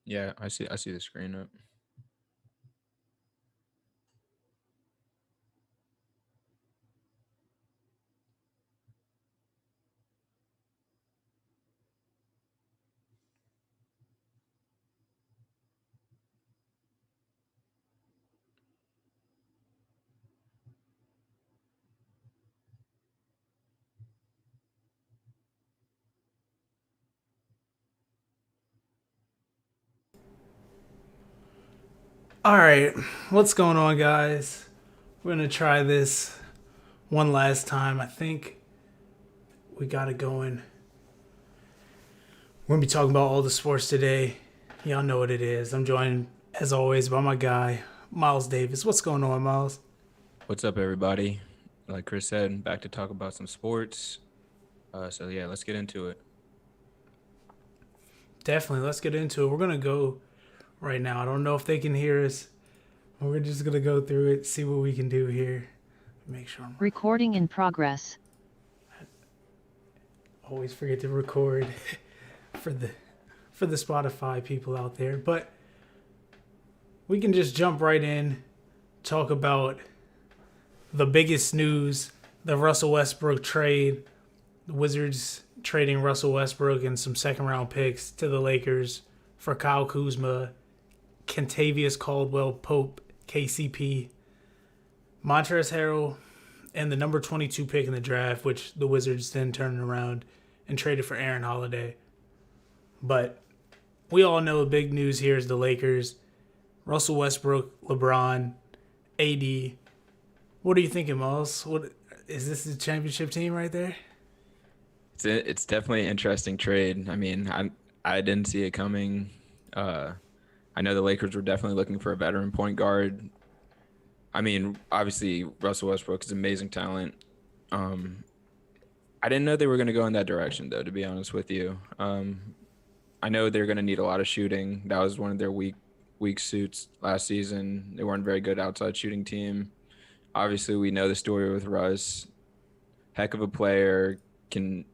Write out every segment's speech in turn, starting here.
Yeah, I see the screen up. All right, what's going on, guys? We're gonna try this one last time. I think we got it going. We're gonna be talking about all the sports today. Y'all know what it is. I'm joined, as always, by my guy, Miles Davis. What's going on, Miles? What's up, everybody? Like Chris said, back to talk about some sports. So yeah, let's get into it. Definitely, let's get into it. We're gonna go right now. I don't know if they can hear us. We're just gonna go through it, see what we can do here. Make sure I'm Recording in progress. always forget to record for the for the Spotify people out there. But we can just jump right in, talk about the biggest news, the Russell Westbrook trade, the Wizards trading Russell Westbrook and some second round picks to the Lakers for Kyle Kuzma, Kentavious Caldwell Pope, KCP, Montrezl Harrell, and the number 22 pick in the draft, which the Wizards then turned around and traded for Aaron Holiday. But we all know the big news here is the Lakers, Russell Westbrook, LeBron, AD. What are you thinking, Miles? What is this the championship team right there? It's definitely an interesting trade. I mean, I didn't see it coming. Uh, I know the Lakers were definitely looking for a veteran point guard. I mean, obviously Russell Westbrook is amazing talent. Um, I didn't know they were going to go in that direction, though. To be honest with you, I know they're going to need a lot of shooting. That was one of their weak suits last season. They weren't very good outside shooting team. Obviously, we know the story with Russ. Heck of a player, can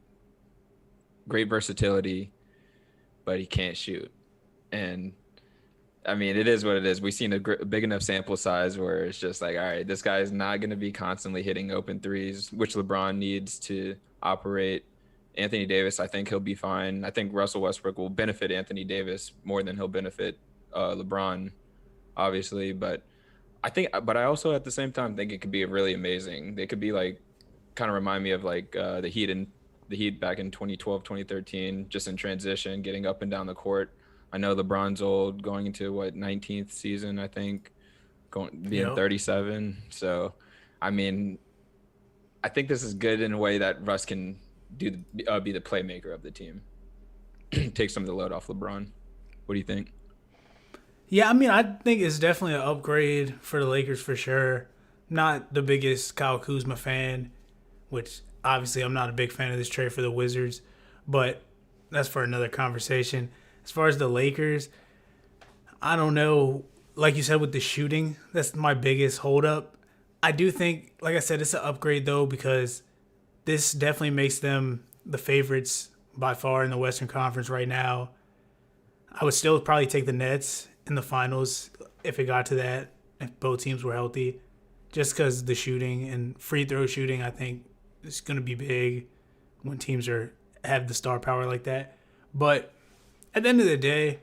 great versatility, but he can't shoot. And I mean, it is what it is. We've seen a big enough sample size where it's just like, all right, this guy is not going to be constantly hitting open threes, which LeBron needs to operate. Anthony Davis, I think he'll be fine. I think Russell Westbrook will benefit Anthony Davis more than he'll benefit LeBron, obviously. But I also at the same time think it could be really amazing. They could be like, kind of remind me of like the Heat back in 2012, 2013, just in transition, getting up and down the court. I know LeBron's old, going into what 19th season, I think, going being Yep. 37. So, I mean, I think this is good in a way that Russ can be the playmaker of the team, take some of the load off LeBron. What do you think? Yeah, I mean, I think it's definitely an upgrade for the Lakers for sure. Not the biggest Kyle Kuzma fan, which obviously I'm not a big fan of this trade for the Wizards, but that's for another conversation. As far as the Lakers, I don't know. Like you said with the shooting, that's my biggest holdup. I do think, like I said, it's an upgrade though because this definitely makes them the favorites by far in the Western Conference right now. I would still probably take the Nets in the finals if it got to that, if both teams were healthy, just because the shooting and free throw shooting, I think, is going to be big when teams are have the star power like that. But at the end of the day,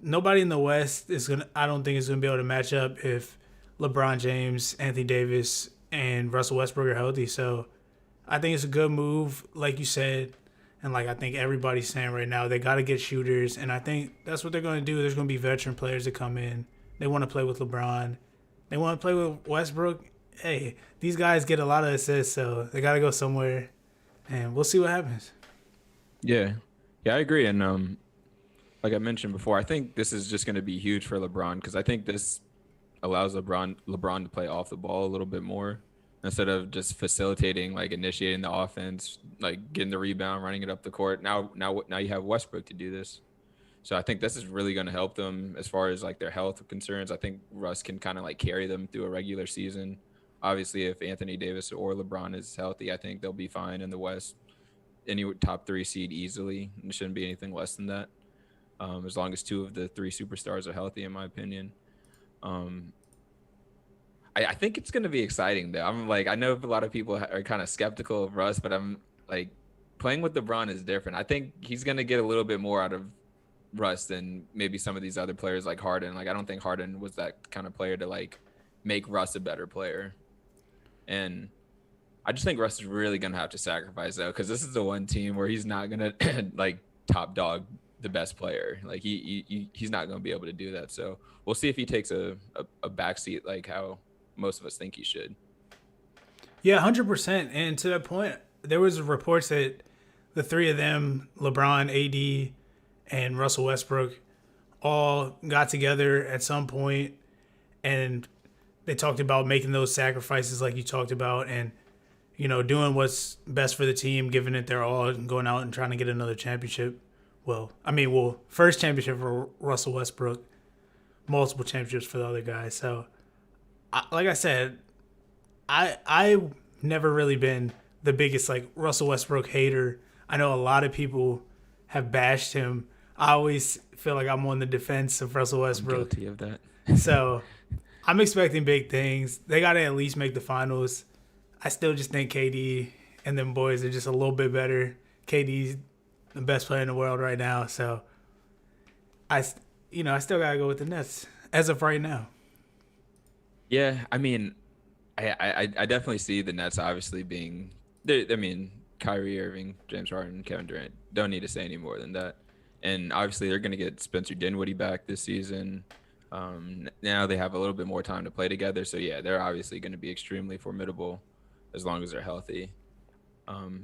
nobody in the West is gonna. I don't think is gonna be able to match up if LeBron James, Anthony Davis, and Russell Westbrook are healthy. So I think it's a good move, like you said, and like I think everybody's saying right now, they got to get shooters, and I think that's what they're going to do. There's going to be veteran players that come in. They want to play with LeBron. They want to play with Westbrook. Hey, these guys get a lot of assists, so they got to go somewhere, and we'll see what happens. Yeah, yeah, I agree. And like I mentioned before, I think this is just going to be huge for LeBron because I think this allows LeBron to play off the ball a little bit more instead of just facilitating, like initiating the offense, like getting the rebound, running it up the court. Now you have Westbrook to do this. So I think this is really going to help them as far as like their health concerns. I think Russ can kind of like carry them through a regular season. Obviously, if Anthony Davis or LeBron is healthy, I think they'll be fine in the West. Any top three seed easily. It shouldn't be anything less than that. as long as two of the three superstars are healthy, in my opinion. Um, I think it's going to be exciting though. I'm like, I know a lot of people are kind of skeptical of Russ, but I'm like, playing with LeBron is different. I think he's going to get a little bit more out of Russ than maybe some of these other players like Harden. Like, I don't think Harden was that kind of player to like make Russ a better player. And I just think Russ is really going to have to sacrifice though, because this is the one team where he's not going to like top dog the best player. Like he's not going to be able to do that. So we'll see if he takes a backseat like how most of us think he should. Yeah, 100%. And to that point, there was reports that the three of them, LeBron, AD, and Russell Westbrook, all got together at some point and they talked about making those sacrifices like you talked about, and doing what's best for the team, giving it their all, and going out and trying to get another championship. First championship for Russell Westbrook, multiple championships for the other guys. So, like I said, I've never really been the biggest like Russell Westbrook hater. I know a lot of people have bashed him. I always feel like I'm on the defense of Russell Westbrook. I'm guilty of that. So I'm expecting big things. They got to at least make the finals. I still just think KD and them boys are just a little bit better. KD's the best player in the world right now. So I still got to go with the Nets as of right now. Yeah, I mean, I definitely see the Nets obviously being. I mean, Kyrie Irving, James Harden, Kevin Durant. Don't need to say any more than that. And obviously, they're going to get Spencer Dinwiddie back this season. Now they have a little bit more time to play together. So, yeah, they're obviously going to be extremely formidable as long as they're healthy.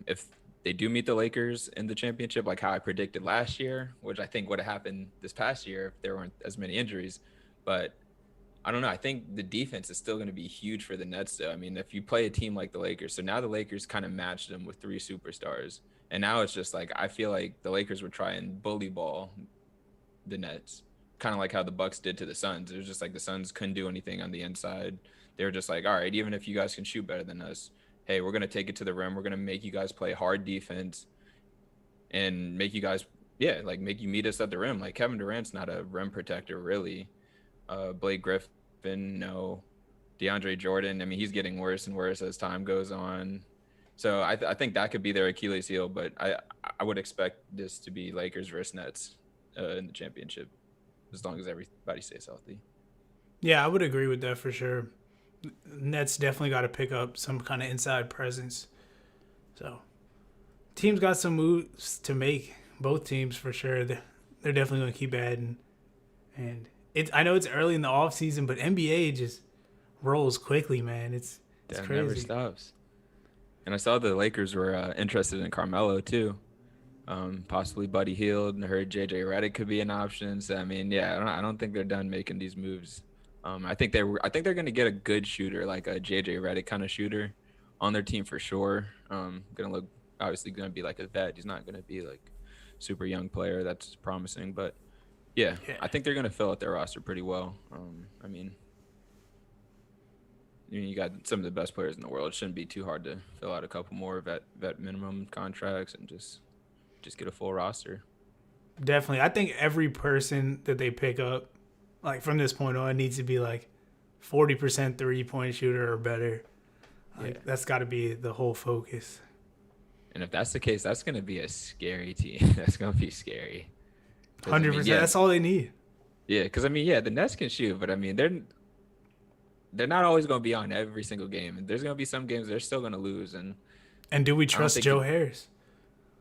If they do meet the Lakers in the championship, like how I predicted last year, which I think would have happened this past year if there weren't as many injuries. But I don't know. I think the defense is still going to be huge for the Nets, though. I mean, if you play a team like the Lakers, so now the Lakers kind of matched them with three superstars. And now it's just like I feel like the Lakers would try and bully ball the Nets, kind of like how the Bucks did to the Suns. It was just like the Suns couldn't do anything on the inside. They were just like, all right, even if you guys can shoot better than us, hey, we're going to take it to the rim. We're going to make you guys play hard defense and make you guys, make you meet us at the rim. Like Kevin Durant's not a rim protector, really. Blake Griffin, no. DeAndre Jordan, I mean, he's getting worse and worse as time goes on. So I think that could be their Achilles heel, but I would expect this to be Lakers versus Nets in the championship as long as everybody stays healthy. Yeah, I would agree with that for sure. Nets definitely got to pick up some kind of inside presence. So teams got some moves to make, both teams for sure. They're definitely going to keep adding. And I know it's early in the off season, but NBA just rolls quickly, man. It's crazy. Never stops. And I saw the Lakers were interested in Carmelo too, possibly Buddy Hield. And I heard JJ Redick could be an option. So I mean, yeah, I don't think they're done making these moves. I think they're going to get a good shooter, like a JJ Redick kind of shooter, on their team for sure. Going to look obviously going to be like a vet. He's not going to be like super young player. That's promising, but yeah, I think they're going to fill out their roster pretty well. I mean, you got some of the best players in the world. It shouldn't be too hard to fill out a couple more vet minimum contracts and just get a full roster. Definitely. I think every person that they pick up, like from this point on, needs to be like 40% 3-point shooter or better. Like that's got to be the whole focus. And if that's the case, that's going to be a scary team. That's going to be scary. 100%. I mean, that's all they need. Yeah, because I mean, the Nets can shoot, but I mean, they're not always going to be on every single game. And there's going to be some games they're still going to lose. And do we trust Joe Harris?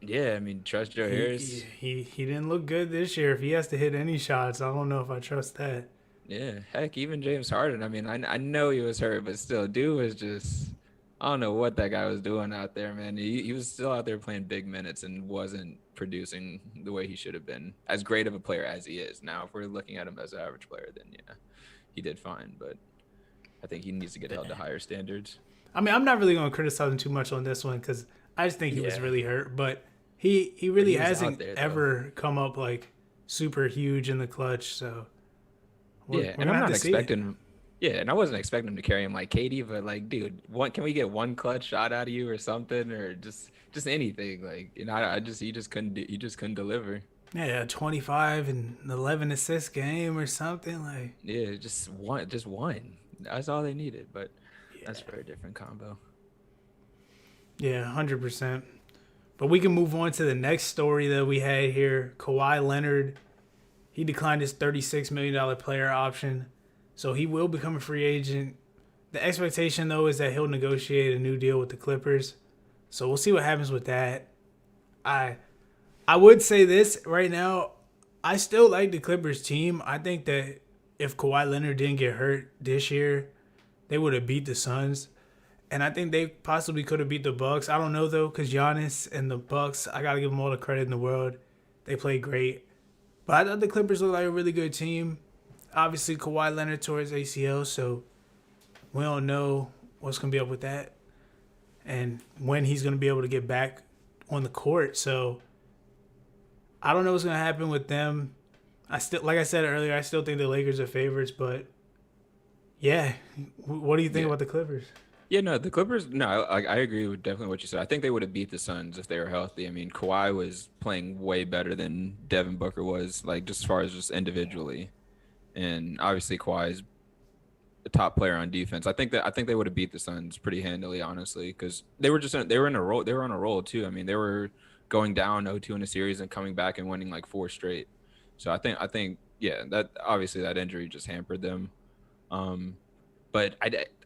Yeah, I mean, trust Joe Harris. He didn't look good this year. If he has to hit any shots, I don't know if I trust that. Yeah, heck, even James Harden. I mean, I know he was hurt, but still, dude was just, I don't know what that guy was doing out there, man. He was still out there playing big minutes and wasn't producing the way he should have been. As great of a player as he is. Now, if we're looking at him as an average player, then yeah, he did fine. But I think he needs to get held to higher standards. I mean, I'm not really going to criticize him too much on this one because I just think he was really hurt. But he really hasn't ever come up like super huge in the clutch. So and I'm not expecting. Yeah, and I wasn't expecting him to carry him like KD, but like, dude, can we get one clutch shot out of you or something, or just anything? Like, he just couldn't deliver. Yeah, 25 and 11 assist game or something like. Yeah, just one. That's all they needed, but that's Yeah, for a different combo. yeah, 100%. But we can move on to the next story that we had here. Kawhi Leonard, he declined his $36 million player option, so he will become a free agent. The expectation though is that he'll negotiate a new deal with the Clippers. So we'll see what happens with that. I I would say this right now. I still like the Clippers team. I think that if Kawhi Leonard didn't get hurt this year, they would have beat the Suns. And I think they possibly could have beat the Bucks. I don't know though, because Giannis and the Bucks, I gotta give them all the credit in the world. They played great. But I thought the Clippers looked like a really good team. Obviously, Kawhi Leonard tore his ACL, so we don't know what's gonna be up with that and when he's gonna be able to get back on the court. So I don't know what's gonna happen with them. I still, like I said earlier, I still think the Lakers are favorites, but yeah, what do you think Yeah. about the Clippers? Yeah, no, the Clippers. No, I agree with definitely what you said. I think they would have beat the Suns if they were healthy. I mean, Kawhi was playing way better than Devin Booker was, like just as far as just individually, and obviously Kawhi's the top player on defense. I think they would have beat the Suns pretty handily, honestly, because they were in a roll. They were on a roll too. I mean, they were going down 0-2 in a series and coming back and winning like four straight. So I think yeah, that obviously that injury just hampered them. Um, but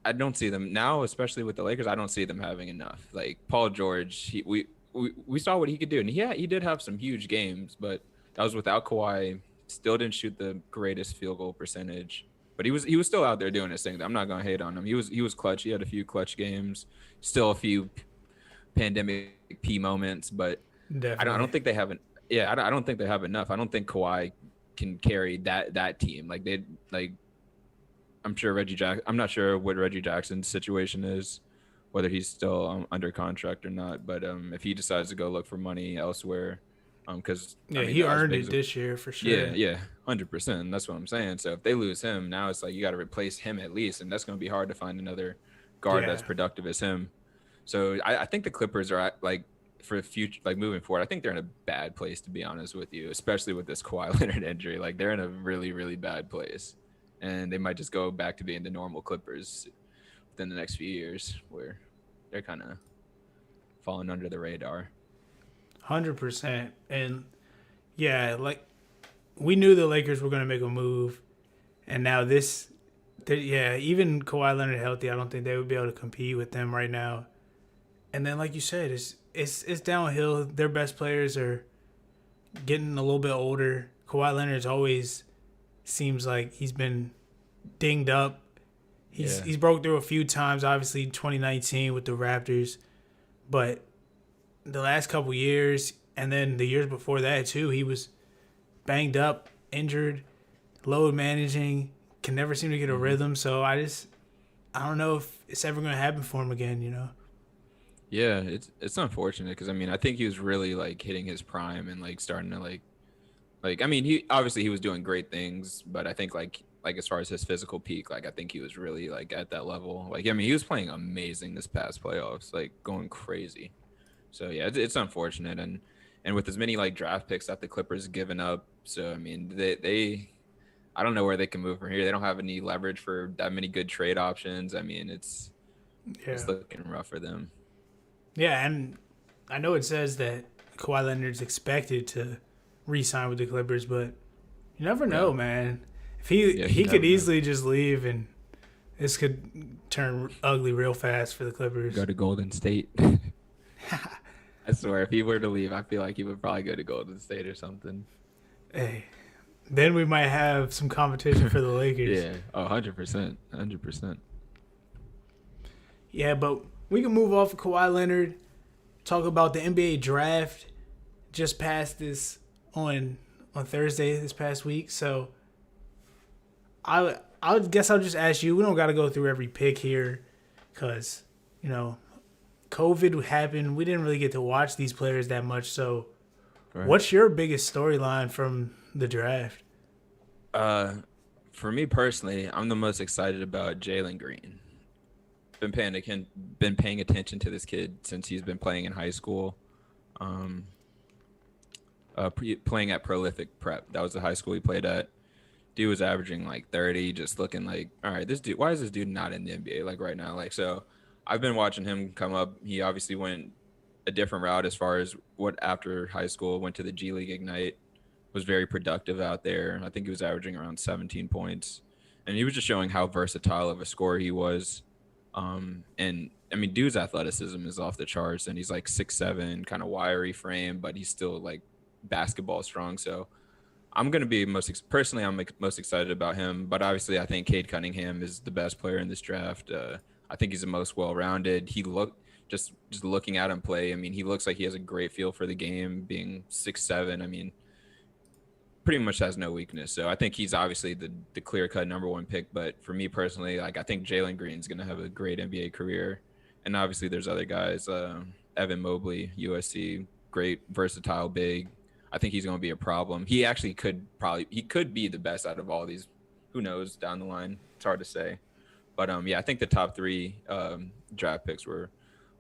I don't see them now, especially with the Lakers. I don't see them having enough. Like Paul George, we saw what he could do, and he did have some huge games, but that was without Kawhi. Still didn't shoot the greatest field goal percentage, but he was still out there doing his thing. I'm not gonna hate on him. He was clutch. He had a few clutch games, still a few pandemic P moments, but I Definitely. don't think they have an yeah. I don't think they have enough. I don't think Kawhi can carry that team. Like they like I'm sure Reggie Jack. I'm not sure what Reggie Jackson's situation is, whether he's still under contract or not. But if he decides to go look for money elsewhere, because Yeah, I mean, he as earned big it as this year for yeah, sure. yeah, 100%. That's what I'm saying. So if they lose him, now it's like you got to replace him at least, and that's going to be hard to find another guard that's Yeah, productive as him. So I think the Clippers are like for the future, like moving forward. I think they're in a bad place to be honest with you, especially with this Kawhi Leonard injury. Like they're in a really really bad place, and they might just go back to being the normal Clippers within the next few years, where they're kind of falling under the radar. 100%. And yeah, like we knew the Lakers were gonna make a move, and now this, yeah, even Kawhi Leonard healthy, I don't think they would be able to compete with them right now. And then, like you said, it's downhill. Their best players are getting a little bit older. Kawhi Leonard's always seems like he's been dinged up. Yeah, He's broke through a few times, obviously 2019 with the Raptors, but the last couple years and then the years before that too, he was banged up, injured, load managing, can never seem to get a hmm rhythm. So I don't know if it's ever gonna happen for him again. You know? yeah. It's unfortunate because I mean I think he was really like hitting his prime and like starting to like I mean he obviously he was doing great things, but I think like as far as his physical peak, like I think he was really like at that level. Like I mean he was playing amazing this past playoffs, like going crazy. So yeah, it's unfortunate, and with as many like draft picks that the Clippers given up, so I mean they I don't know where they can move from here. They don't have any leverage for that many good trade options. I mean Yeah. it's looking rough for them. Yeah, and I know it says that Kawhi Leonard's expected to re-sign with the Clippers, but you never Yeah, know, man. If he yeah, you he could never know. easily just leave, and this could turn ugly real fast for the Go Clippers. to Golden State. I swear, if he were to leave, I feel like he would probably go to Golden State or something. Hey, then we might have some competition for the Lakers. Yeah, 100%, 100%. Yeah, but we can move off of Kawhi Leonard. Talk about the NBA draft. Just passed this on Thursday this past week. So I would guess I'll just ask you. We don't got to go through every pick here, cause you know COVID happened. We didn't really get to watch these players that much. So Right. what's your biggest storyline from the draft? Uh, for me personally, I'm the most excited about Jalen Green. Been paying attention to this kid since he's been playing in high school. Um, playing at Prolific Prep. That was the high school he played at. Dude was averaging like 30, just looking like, all right, this dude, why is this dude not in the NBA like right now? Like, so I've been watching him come up. He obviously went a different route as far as what after high school went to the G League Ignite, was very productive out there. I think he was averaging around 17 points, and he was just showing how versatile of a scorer he was. And I mean, dude's athleticism is off the charts, and he's like 6'7", kind of wiry frame, but he's still like basketball strong. So I'm going to be personally, I'm most excited about him. But obviously, I think Cade Cunningham is the best player in this draft. I think he's the most well-rounded. He looked just looking at him play. I mean, he looks like he has a great feel for the game, being 6'7". I mean, pretty much has no weakness. So I think he's obviously the clear-cut number one pick. But for me personally, like I think Jalen Green's going to have a great NBA career. And obviously, there's other guys. Evan Mobley, USC, great versatile big. I think he's going to be a problem. He actually could be the best out of all these. Who knows down the line? It's hard to say. But yeah, I think the top three draft picks were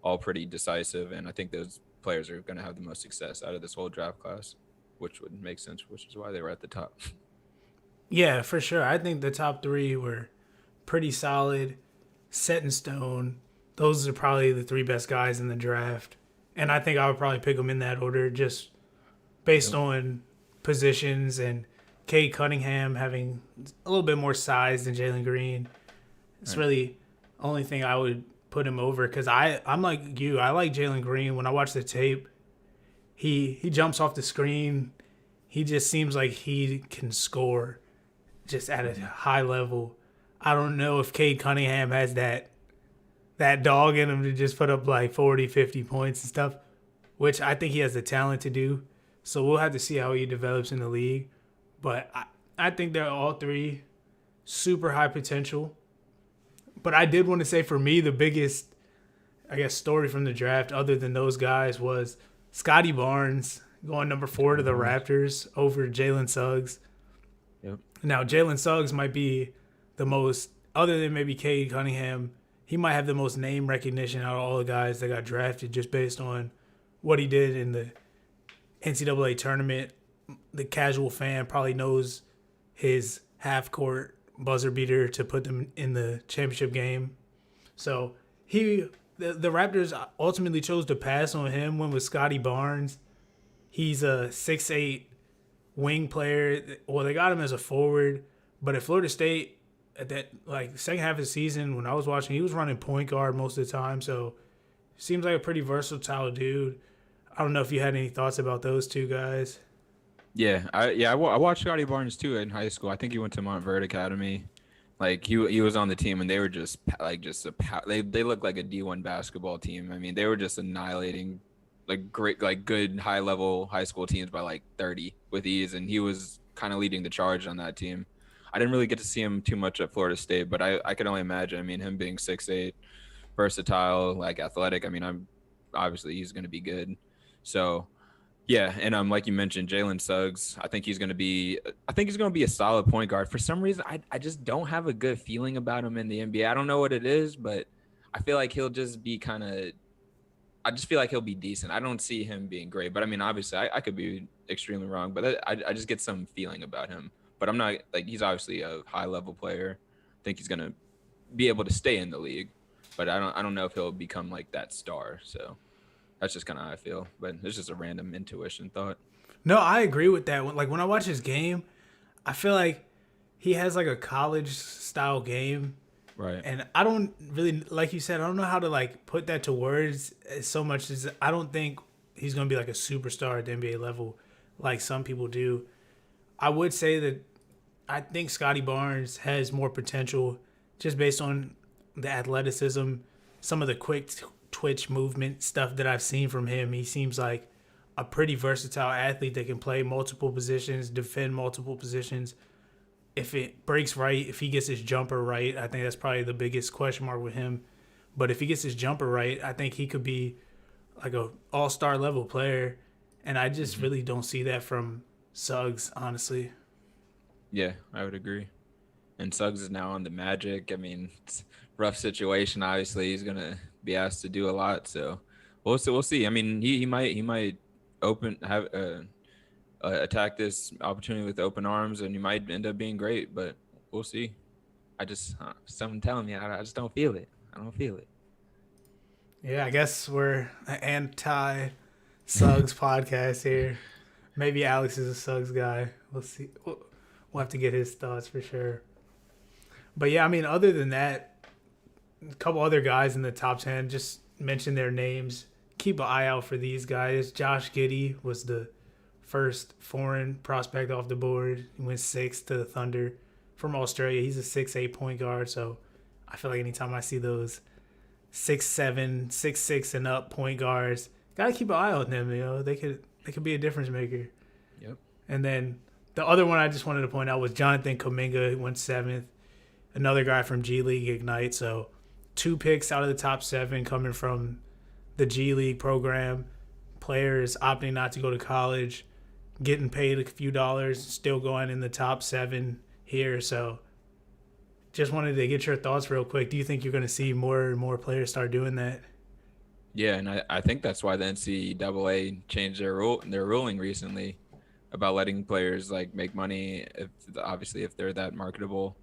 all pretty decisive, and I think those players are going to have the most success out of this whole draft class, which would make sense, which is why they were at the top. Yeah, for sure. I think the top three were pretty solid, set in stone. Those are probably the three best guys in the draft. And I think I would probably pick them in that order just based on positions and Cade Cunningham having a little bit more size than Jalen Green. It's really the only thing I would put him over because I'm like you. I like Jalen Green. When I watch the tape, he jumps off the screen. He just seems like he can score just at a high level. I don't know if Cade Cunningham has that dog in him to just put up like 40, 50 points and stuff, which I think he has the talent to do. So we'll have to see how he develops in the league. But I think they're all three super high potential. But I did want to say for me, the biggest, I guess, story from the draft other than those guys was Scotty Barnes going number 4 to the Raptors over Jalen Suggs. Yep. Now, Jalen Suggs might be the most, other than maybe Cade Cunningham, he might have the most name recognition out of all the guys that got drafted just based on what he did in the NCAA tournament. The casual fan probably knows his half-court buzzer beater to put them in the championship game. So the Raptors ultimately chose to pass on him. Went with Scotty Barnes. He's a 6'8" wing player. Well, they got him as a forward, but at Florida State, at that like second half of the season when I was watching, he was running point guard most of the time. So seems like a pretty versatile dude. I don't know if you had any thoughts about those two guys. Yeah, I watched Scotty Barnes too in high school. I think he went to Montverde Academy. Like he was on the team, and they were just they looked like a D1 basketball team. I mean, they were just annihilating like great like good high level high school teams by like 30 with ease, and he was kind of leading the charge on that team. I didn't really get to see him too much at Florida State, but I could only imagine. I mean, him being 6'8", versatile, like athletic. I mean, obviously he's going to be good. So. Yeah, and like you mentioned, Jalen Suggs, I think he's going to be a solid point guard. For some reason, I just don't have a good feeling about him in the NBA. I don't know what it is, but I feel like he'll just be I just feel like he'll be decent. I don't see him being great, but I mean, obviously, I could be extremely wrong, but I just get some feeling about him. But I'm not like he's obviously a high level player. I think he's going to be able to stay in the league, but I don't know if he'll become like that star. So. That's just kind of how I feel, but it's just a random intuition thought. No, I agree with that. Like when I watch his game, I feel like he has like a college style game. Right. And I don't really, like you said, I don't know how to like put that to words so much as I don't think he's going to be like a superstar at the NBA level like some people do. I would say that I think Scotty Barnes has more potential just based on the athleticism, some of the quick twitch movement stuff that I've seen from him. He seems like a pretty versatile athlete that can play multiple positions, defend multiple positions. If it breaks right, if he gets his jumper right, I think that's probably the biggest question mark with him. But if he gets his jumper right, I think he could be like a all-star level player. And I just really don't see that from Suggs, honestly. Yeah, I would agree. And Suggs is now on the Magic. I mean, it's a rough situation. Obviously, he's gonna be asked to do a lot. So we'll see. I mean, he might attack this opportunity with open arms, and you might end up being great. But we'll see. I just something telling me I just don't feel it. I don't feel it. Yeah, I guess we're an anti-Suggs podcast here. Maybe Alex is a Suggs guy. We'll see. We'll have to get his thoughts for sure. But yeah, I mean, other than that, a couple other guys in the top 10, just mention their names. Keep an eye out for these guys. Josh Giddey was the first foreign prospect off the board. He went 6th to the Thunder from Australia. He's a 6'8" point guard, so I feel like anytime I see those 6'7", 6'6" and up point guards, gotta keep an eye on them. You know, they could be a difference maker. Yep. And then the other one I just wanted to point out was Jonathan Kuminga. He went 7th. Another guy from G League Ignite. So 2 picks out of the top 7 coming from the G League program. Players opting not to go to college, getting paid a few dollars, still going in the top 7 here. So just wanted to get your thoughts real quick. Do you think you're going to see more and more players start doing that? Yeah, and I think that's why the NCAA changed their ruling recently about letting players like make money if they're that marketable.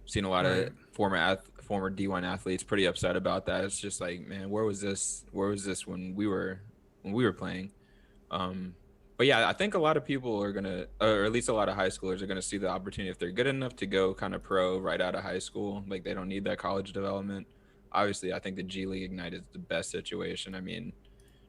Seen a lot of former D1 athletes pretty upset about that. It's just like, man, where was this when we were playing? But yeah, I think a lot of people are gonna, or at least a lot of high schoolers are gonna see the opportunity if they're good enough to go kind of pro right out of high school. Like they don't need that college development. Obviously, I think the G League Ignite is the best situation. I mean,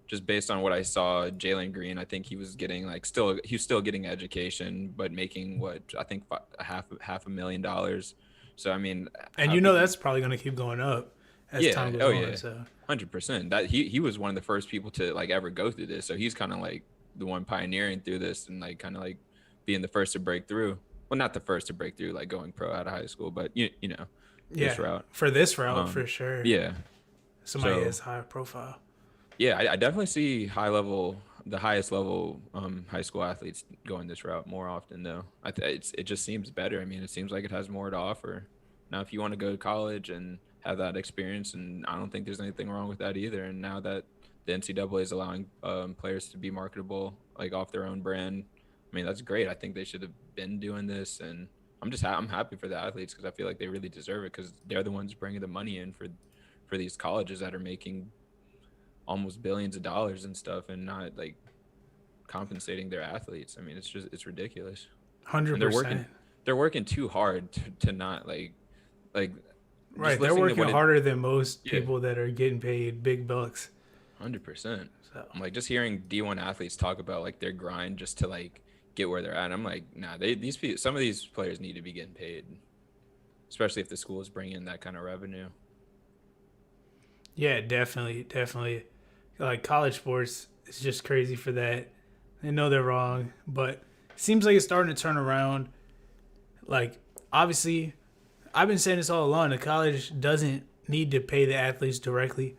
just based on what I saw, Jalen Green, I think he was getting he was still getting education, but making what I think half $500,000. So I mean, and that's probably going to keep going up as time goes on. Yeah, so 100%. That he was one of the first people to like ever go through this. So he's kind of like the one pioneering through this and like kind of like being the first to break through. Well, not the first to break through, like going pro out of high school, but you know, this route. For this route, for sure. Yeah. Somebody has high profile. Yeah, I definitely see the highest level high school athletes going this route more often, though. It just seems better. I mean, it seems like it has more to offer. Now, if you want to go to college and have that experience, and I don't think there's anything wrong with that either. And now that the NCAA is allowing players to be marketable, like off their own brand, I mean, that's great. I think they should have been doing this, and I'm happy for the athletes because I feel like they really deserve it because they're the ones bringing the money in for these colleges that are making almost billions of dollars and stuff and not like compensating their athletes. I mean, it's ridiculous. 100%. They're working too hard to not like right. They're working harder than most people that are getting paid big bucks. 100%. So I'm like just hearing D1 athletes talk about like their grind just to like get where they're at. And I'm like, nah, some of these players need to be getting paid, especially if the school is bringing in that kind of revenue. Yeah, definitely. Like college sports is just crazy for that. They know they're wrong, but it seems like it's starting to turn around. Like, obviously, I've been saying this all along. The college doesn't need to pay the athletes directly,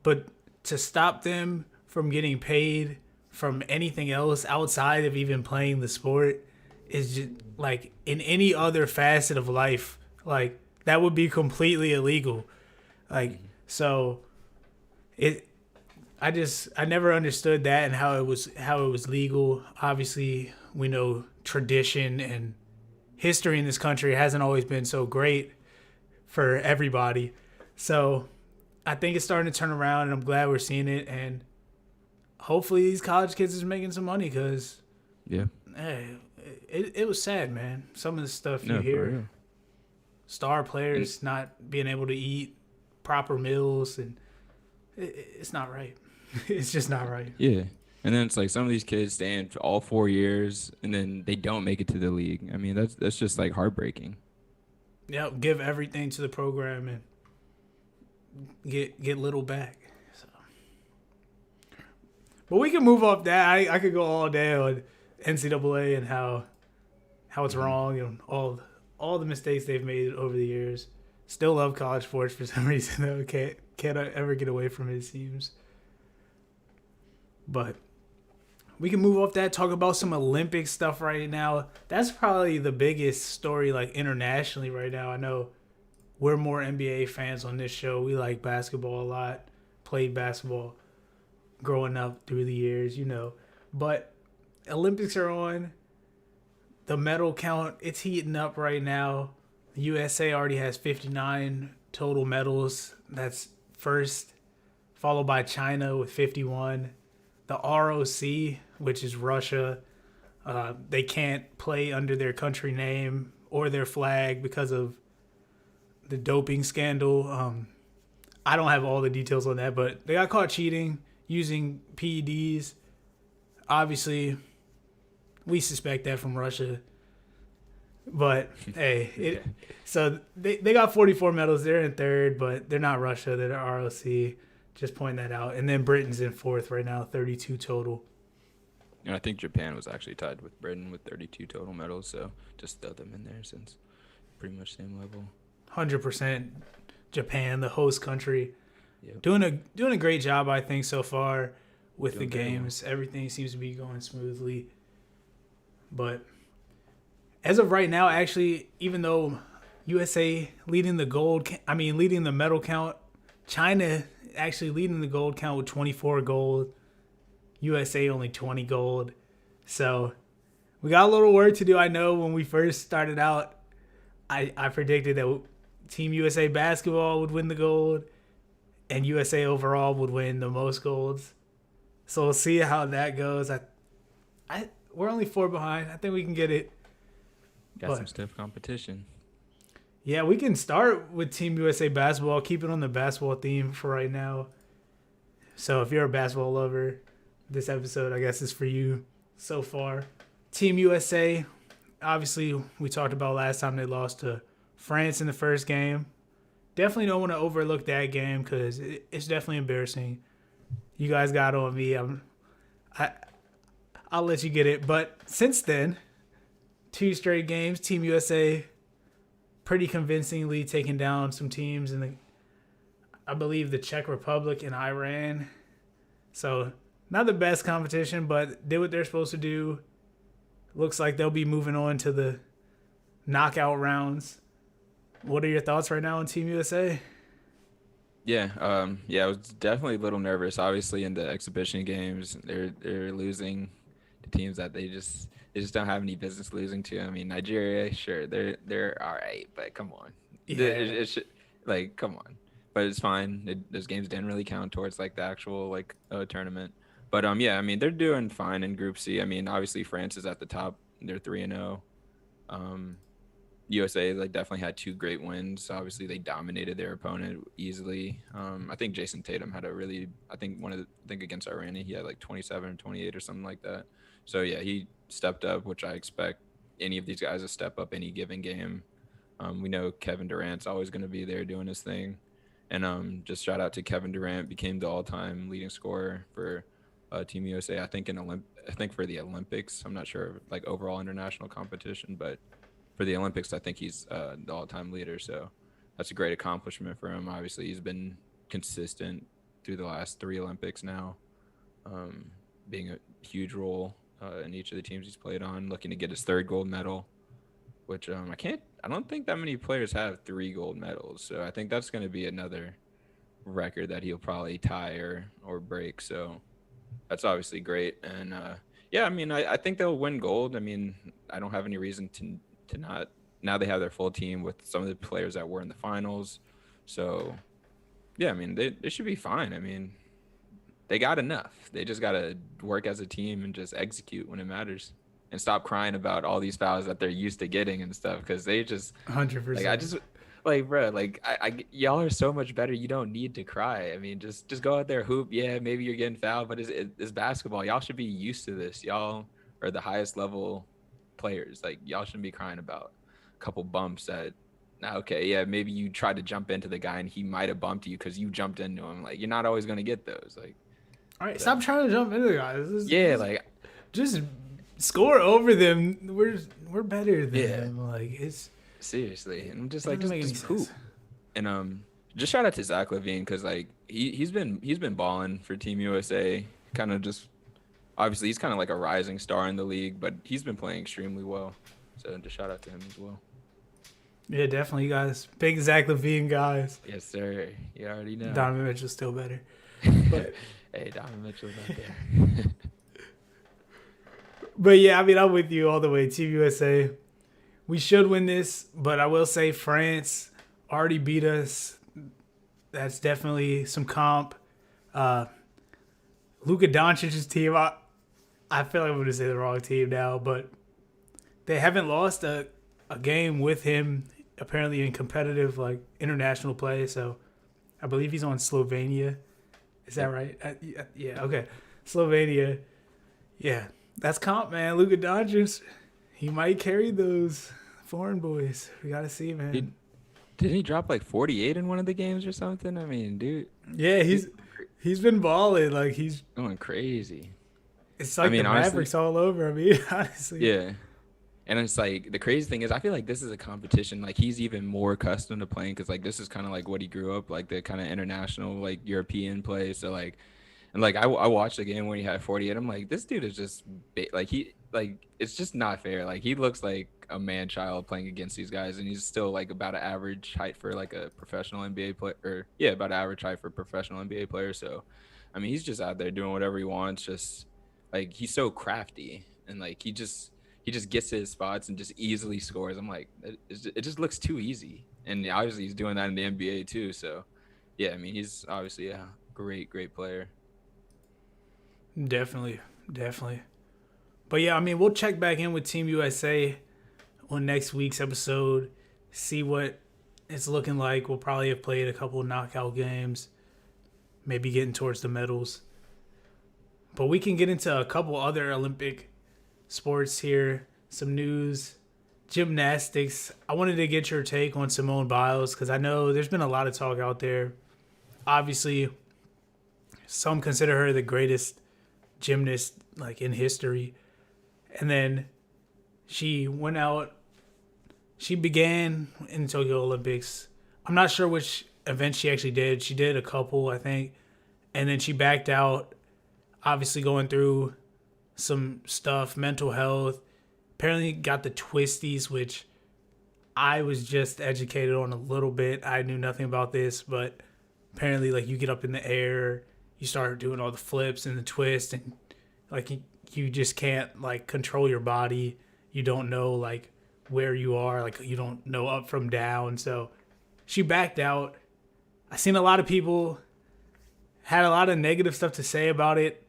but to stop them from getting paid from anything else outside of even playing the sport is just like in any other facet of life, like that would be completely illegal. Like, so I never understood that and how it was legal. Obviously, we know tradition and history in this country hasn't always been so great for everybody. So I think it's starting to turn around, and I'm glad we're seeing it. And hopefully these college kids is making some money because, hey, it was sad, man. Some of the stuff you hear, star players not being able to eat proper meals, and it's not right. It's just not right. Yeah. And then it's like some of these kids stay in for all 4 years and then they don't make it to the league. I mean, that's just like heartbreaking. Yeah, give everything to the program and get little back. So, but we can move off that. I could go all day on NCAA and how it's wrong and all the mistakes they've made over the years. Still love college sports for some reason though. Can't ever get away from it, it seems. But we can move off that, talk about some Olympic stuff right now. That's probably the biggest story like internationally right now. I know we're more NBA fans on this show. We like basketball a lot. Played basketball growing up through the years, you know. But Olympics are on. The medal count, it's heating up right now. The USA already has 59 total medals. That's first, followed by China with 51. The ROC, which is Russia, they can't play under their country name or their flag because of the doping scandal. I don't have all the details on that, but they got caught cheating using PEDs. Obviously, we suspect that from Russia. But, hey, so they got 44 medals. They're in third, but they're not Russia. They're the ROC. Just point that out. And then Britain's in fourth right now, 32 total. And I think Japan was actually tied with Britain with 32 total medals, so just throw them in there since pretty much same level. 100% Japan, the host country. Yep. Doing a great job, I think, so far with the Doing games. Everything seems to be going smoothly. But as of right now, actually, even though USA leading the medal count, China actually leading the gold count with 24 gold. USA only 20 gold. So we got a little work to do. I know when we first started out, I predicted that Team USA basketball would win the gold and USA overall would win the most golds. So we'll see how that goes. We're only 4 behind. I think we can get it. Got some stiff competition. Yeah, we can start with Team USA basketball. Keep it on the basketball theme for right now. So if you're a basketball lover, this episode, I guess, is for you so far. Team USA, obviously, we talked about last time they lost to France in the first game. Definitely don't want to overlook that game because it's definitely embarrassing. You guys got on me. I'll let you get it. But since then, 2 straight games, Team USA pretty convincingly taking down some teams in I believe the Czech Republic and Iran. So not the best competition, but did what they're supposed to do. Looks like they'll be moving on to the knockout rounds. What are your thoughts right now on Team USA? Yeah, I was definitely a little nervous. Obviously, in the exhibition games, they're losing to teams that they just don't have any business losing to. I mean, Nigeria, sure, they're all right, but come on, Yeah. it should, like, come on. But it's fine. Those games didn't really count towards like the actual tournament. But yeah, I mean, they're doing fine in Group C. I mean, obviously France is at the top. They're 3-0. USA definitely had 2 great wins. Obviously, they dominated their opponent easily. I think Jason Tatum had I think against Iran, he had 27, 28 or something like that. So yeah, he stepped up, which I expect any of these guys to step up any given game. We know Kevin Durant's always going to be there doing his thing. And just shout out to Kevin Durant, became the all-time leading scorer for Team USA. I think for the Olympics. I'm not sure overall international competition, but for the Olympics, I think he's the all-time leader. So that's a great accomplishment for him. Obviously, he's been consistent through the last 3 Olympics now, being a huge role in each of the teams he's played on, looking to get his 3rd gold medal, which I don't think that many players have 3 gold medals. So I think that's going to be another record that he'll probably tie or break. So that's obviously great. And yeah, I mean, I think they'll win gold. I mean, I don't have any reason to not. Now they have their full team with some of the players that were in the finals. So yeah, I mean, they should be fine. I mean, they got enough. They just got to work as a team and just execute when it matters and stop crying about all these fouls that they're used to getting and stuff. Cause they just 100%. bro, y'all are so much better. You don't need to cry. I mean, just go out there, hoop. Yeah, maybe you're getting fouled, but it's basketball. Y'all should be used to this. Y'all are the highest level players. Y'all shouldn't be crying about a couple bumps that, okay, yeah, maybe you tried to jump into the guy and he might have bumped you because you jumped into him. You're not always going to get those. All right, stop trying to jump into the guys. Just score over them. We're better than them. It's seriously, and I'm just just hoop. And just shout out to Zach LaVine because he's been balling for Team USA. Kind of just obviously he's kind of like a rising star in the league, but he's been playing extremely well. So just shout out to him as well. Yeah, definitely, you guys. Big Zach LaVine guys. Yes, sir. You already know. Donovan Mitchell's still better. But hey, Donovan Mitchell's not there. But yeah, I mean, I'm with you all the way. Team USA, we should win this, but I will say France already beat us. That's definitely some comp. Uh, Luka Doncic's team, I feel like I'm going to say the wrong team now, but they haven't lost a game with him apparently in competitive like international play. So I believe he's on Slovenia. Is that right? Yeah. Okay. Slovenia. Yeah, that's comp, man. Luka Doncic, he might carry those foreign boys. We gotta see, He, man. didn't he drop like 48 in one of the games or something? I mean, dude, Yeah, he's he's been balling. Like going crazy. it's I like the mean, honestly, Mavericks all over. I mean, honestly. yeah. And it's like the crazy thing is, I feel like this is a competition. Like he's even more accustomed to playing because like this is kind of like what he grew up like the kind of international like European play. So like, and like I watched the game when he had 48. I'm like, this dude is just like he like it's just not fair. Like he looks like a man child playing against these guys, and he's still like about an average height for like a professional NBA player. Or yeah, about average height for a professional NBA player. So, I mean, he's just out there doing whatever he wants. Just like he's so crafty, and like he just gets to his spots and just easily scores. I'm like, it just looks too easy. And obviously he's doing that in the NBA too. So, yeah, I mean, he's obviously a great player. Definitely, definitely. But yeah, I mean, we'll check back in with Team USA on next week's episode, see what it's looking like. We'll probably have played a couple of knockout games, maybe getting towards the medals. But we can get into a couple other Olympic sports here, some news, gymnastics. I wanted to get your take on Simone Biles because I know there's been a lot of talk out there. Obviously, some consider her the greatest gymnast like in history. And then she went out. She began in Tokyo Olympics. I'm not sure which event she actually did. She did a couple, I think, and then she backed out. Obviously, going through some stuff, mental health. Apparently, got the twisties, which I was just educated on a little bit. I knew nothing about this, but apparently, like you get up in the air, you start doing all the flips and the twists, and like you just can't like control your body. You don't know like where you are, like you don't know up from down. So she backed out. I seen a lot of people had a lot of negative stuff to say about it.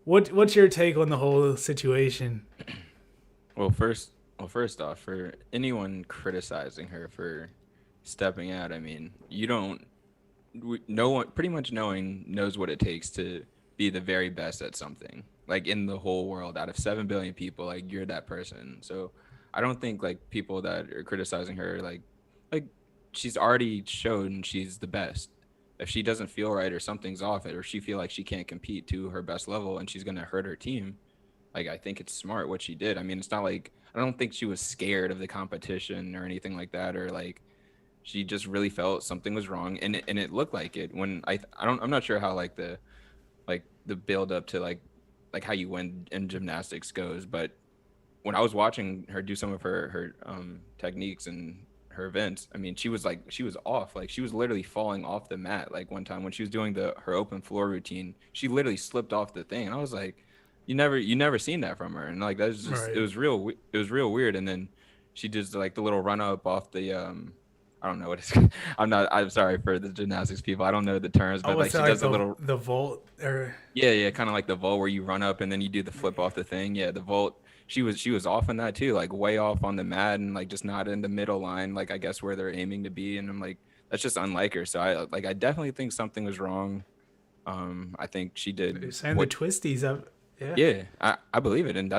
What's your take on the whole situation? Well, first off, for anyone criticizing her for stepping out, I mean, you don't no one pretty much knowing knows what it takes to be the very best at something like in the whole world out of 7 billion people like you're that person. So I don't think like people that are criticizing her like she's already shown she's the best. If she doesn't feel right or something's off it or she feel like she can't compete to her best level and she's going to hurt her team, like I think it's smart what she did. I mean, it's not like I don't think she was scared of the competition or anything like that, or like she just really felt something was wrong, and it looked like it when I'm not sure how like the build up to like how you win in gymnastics goes, but when I was watching her do some of her techniques and her events, I mean, she was off, like she was literally falling off the mat. Like one time when she was doing the her open floor routine, she literally slipped off the thing, and I was like, you never seen that from her, and like that was just Right. it was real weird. And then she does like the little run up off the I don't know what it's I'm sorry for the gymnastics people. I don't know the terms, I but would like say she like does a little the vault or yeah, kind of like the vault where you run up and then you do the flip off the thing. Yeah, the vault. She was off on that too, like way off on the mat and like just not in the middle line, like I guess where they're aiming to be. And I'm like, that's just unlike her. So I definitely think something was wrong. I think she did saying the what twisties up. Yeah. yeah, I believe it, and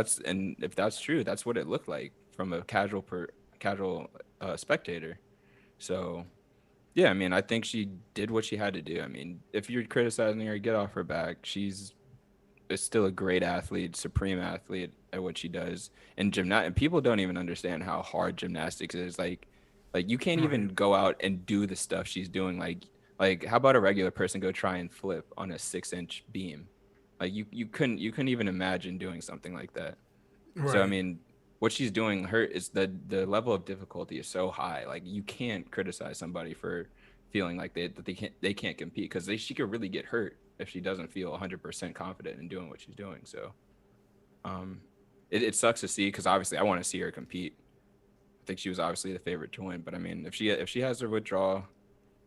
if that's true, that's what it looked like from a casual spectator. So yeah, I mean, I think she did what she had to do. I mean, if you're criticizing her, get off her back. She's is still a great athlete, supreme athlete at what she does. And and people don't even understand how hard gymnastics is. Like you can't even Right. go out and do the stuff she's doing. Like how about a regular person go try and flip on a 6-inch beam? Like you couldn't even imagine doing something like that. So I Right. mean, what she's doing, her is the level of difficulty is so high. Like you can't criticize somebody for feeling like they can't compete because she could really get hurt if she doesn't feel 100% confident in doing what she's doing. So it sucks to see because obviously I want to see her compete. I think she was obviously the favorite to win, but I mean, if she has her withdrawal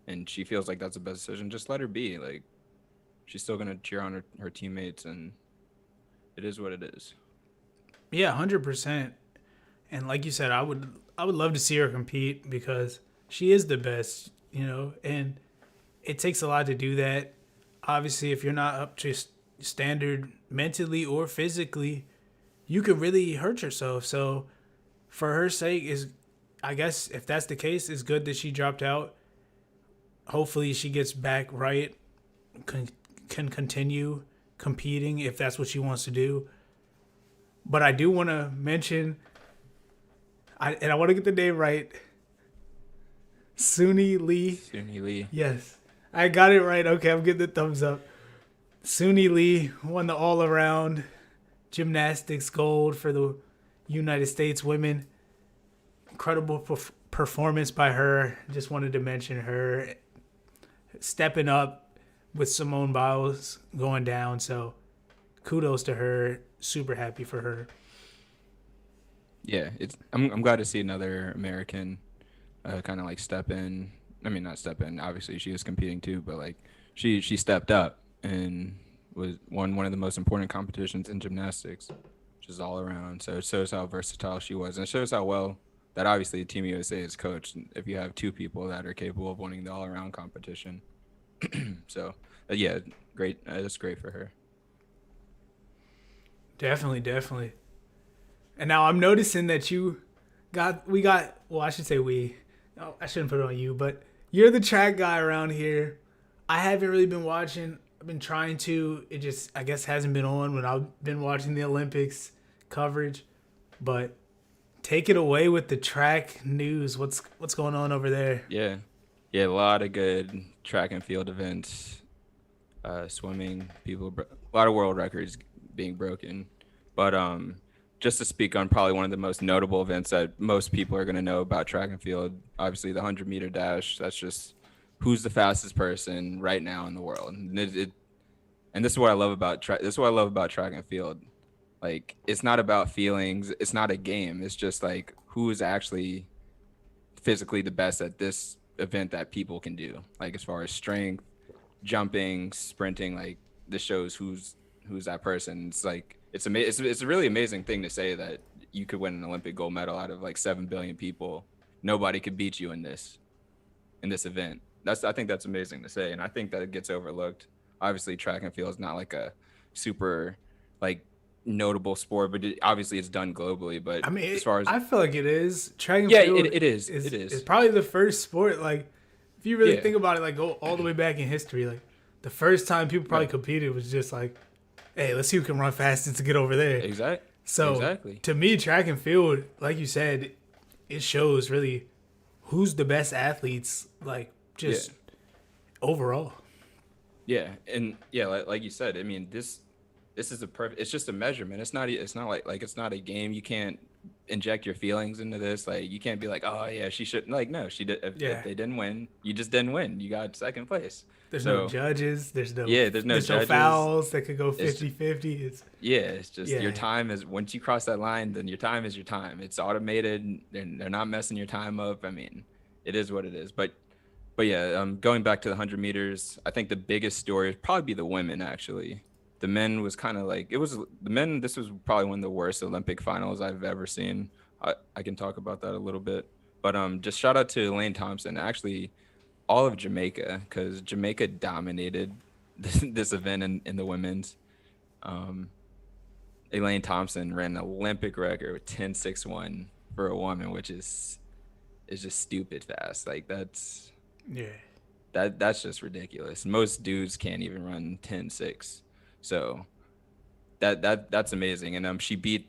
and she feels like that's the best decision, just let her be. Like she's still gonna cheer on her teammates, and it is what it is. Yeah, 100%. And like you said, I would love to see her compete because she is the best, and it takes a lot to do that. Obviously, if you're not up to standard mentally or physically, you could really hurt yourself. So, for her sake, is I guess if that's the case, it's good that she dropped out. Hopefully, she gets back right, can, can continue competing if that's what she wants to do. But I do want to mention, I want to get the name right. Suni Lee. Suni Lee. Yes, I got it right. Okay, I'm getting the thumbs up. Suni Lee won the all-around gymnastics gold for the United States women. Incredible performance by her. Just wanted to mention her stepping up with Simone Biles going down. So kudos to her. Super happy for her. Yeah, I'm glad to see another American kind of like step in. I mean, not step in. Obviously, she was competing too, but like she stepped up and was won one of the most important competitions in gymnastics, which is all around. So it shows how versatile she was, and it shows how well that obviously Team USA is coached. If you have two people that are capable of winning the all around competition, so yeah, great. That's great for her. Definitely, definitely. And now I'm noticing that we got, well, I should say we. Oh, I shouldn't put it on you, but you're the track guy around here. I haven't really been watching. I've been trying to. It just, I guess, hasn't been on when I've been watching the Olympics coverage. But take it away with the track news. What's going on over there? Yeah, yeah, a lot of good track and field events, swimming, a lot of world records being broken. But just to speak on probably one of the most notable events that most people are going to know about track and field, obviously the 100-meter dash. That's just who's the fastest person right now in the world. And this is what I love about track. This is what I love about track and field. Like it's not about feelings. It's not a game. It's just like who is actually physically the best at this event that people can do. Like as far as strength, jumping, sprinting, like this shows who's that person. It's like it's a really amazing thing to say that you could win an Olympic gold medal out of like 7 billion people. Nobody could beat you in this event. I think that's amazing to say, and I think that it gets overlooked. Obviously, track and field is not like a super like notable sport, but obviously it's done globally. But I mean, as far as I feel like it is. Track and yeah, field it is. It's probably the first sport. Like, if you really Yeah. think about it, like go all the way back in history, like the first time people probably competed was just like, hey, let's see who can run fastest to get over there. Exactly. So Exactly. to me, track and field, like you said, it shows really who's the best athletes, like just overall. Yeah, and yeah, like you said, I mean, this is a perfect. It's just a measurement. It's not like it's not a game. You can't inject your feelings into this. Like you can't be like, oh yeah, she should. Like no, she did. If they didn't win, you just didn't win. You got second place. There's So no judges. There's no there's no judges. fouls that could go 50-50. It's It's just Yeah. your time is once you cross that line, then your time is your time. It's automated. They're not messing your time up. I mean, it is what it is. But yeah, going back to the 100 meters, I think the biggest story would probably be the women actually. The men was kind of like the men. This was probably one of the worst Olympic finals I've ever seen. I can talk about that a little bit, but just shout out to Elaine Thompson. Actually, all of Jamaica because Jamaica dominated this event in the women's. Elaine Thompson ran an Olympic record with 10.61 for a woman, which is just stupid fast. Like yeah. that's just ridiculous. Most dudes can't even run 10.6. So that's amazing. And she beat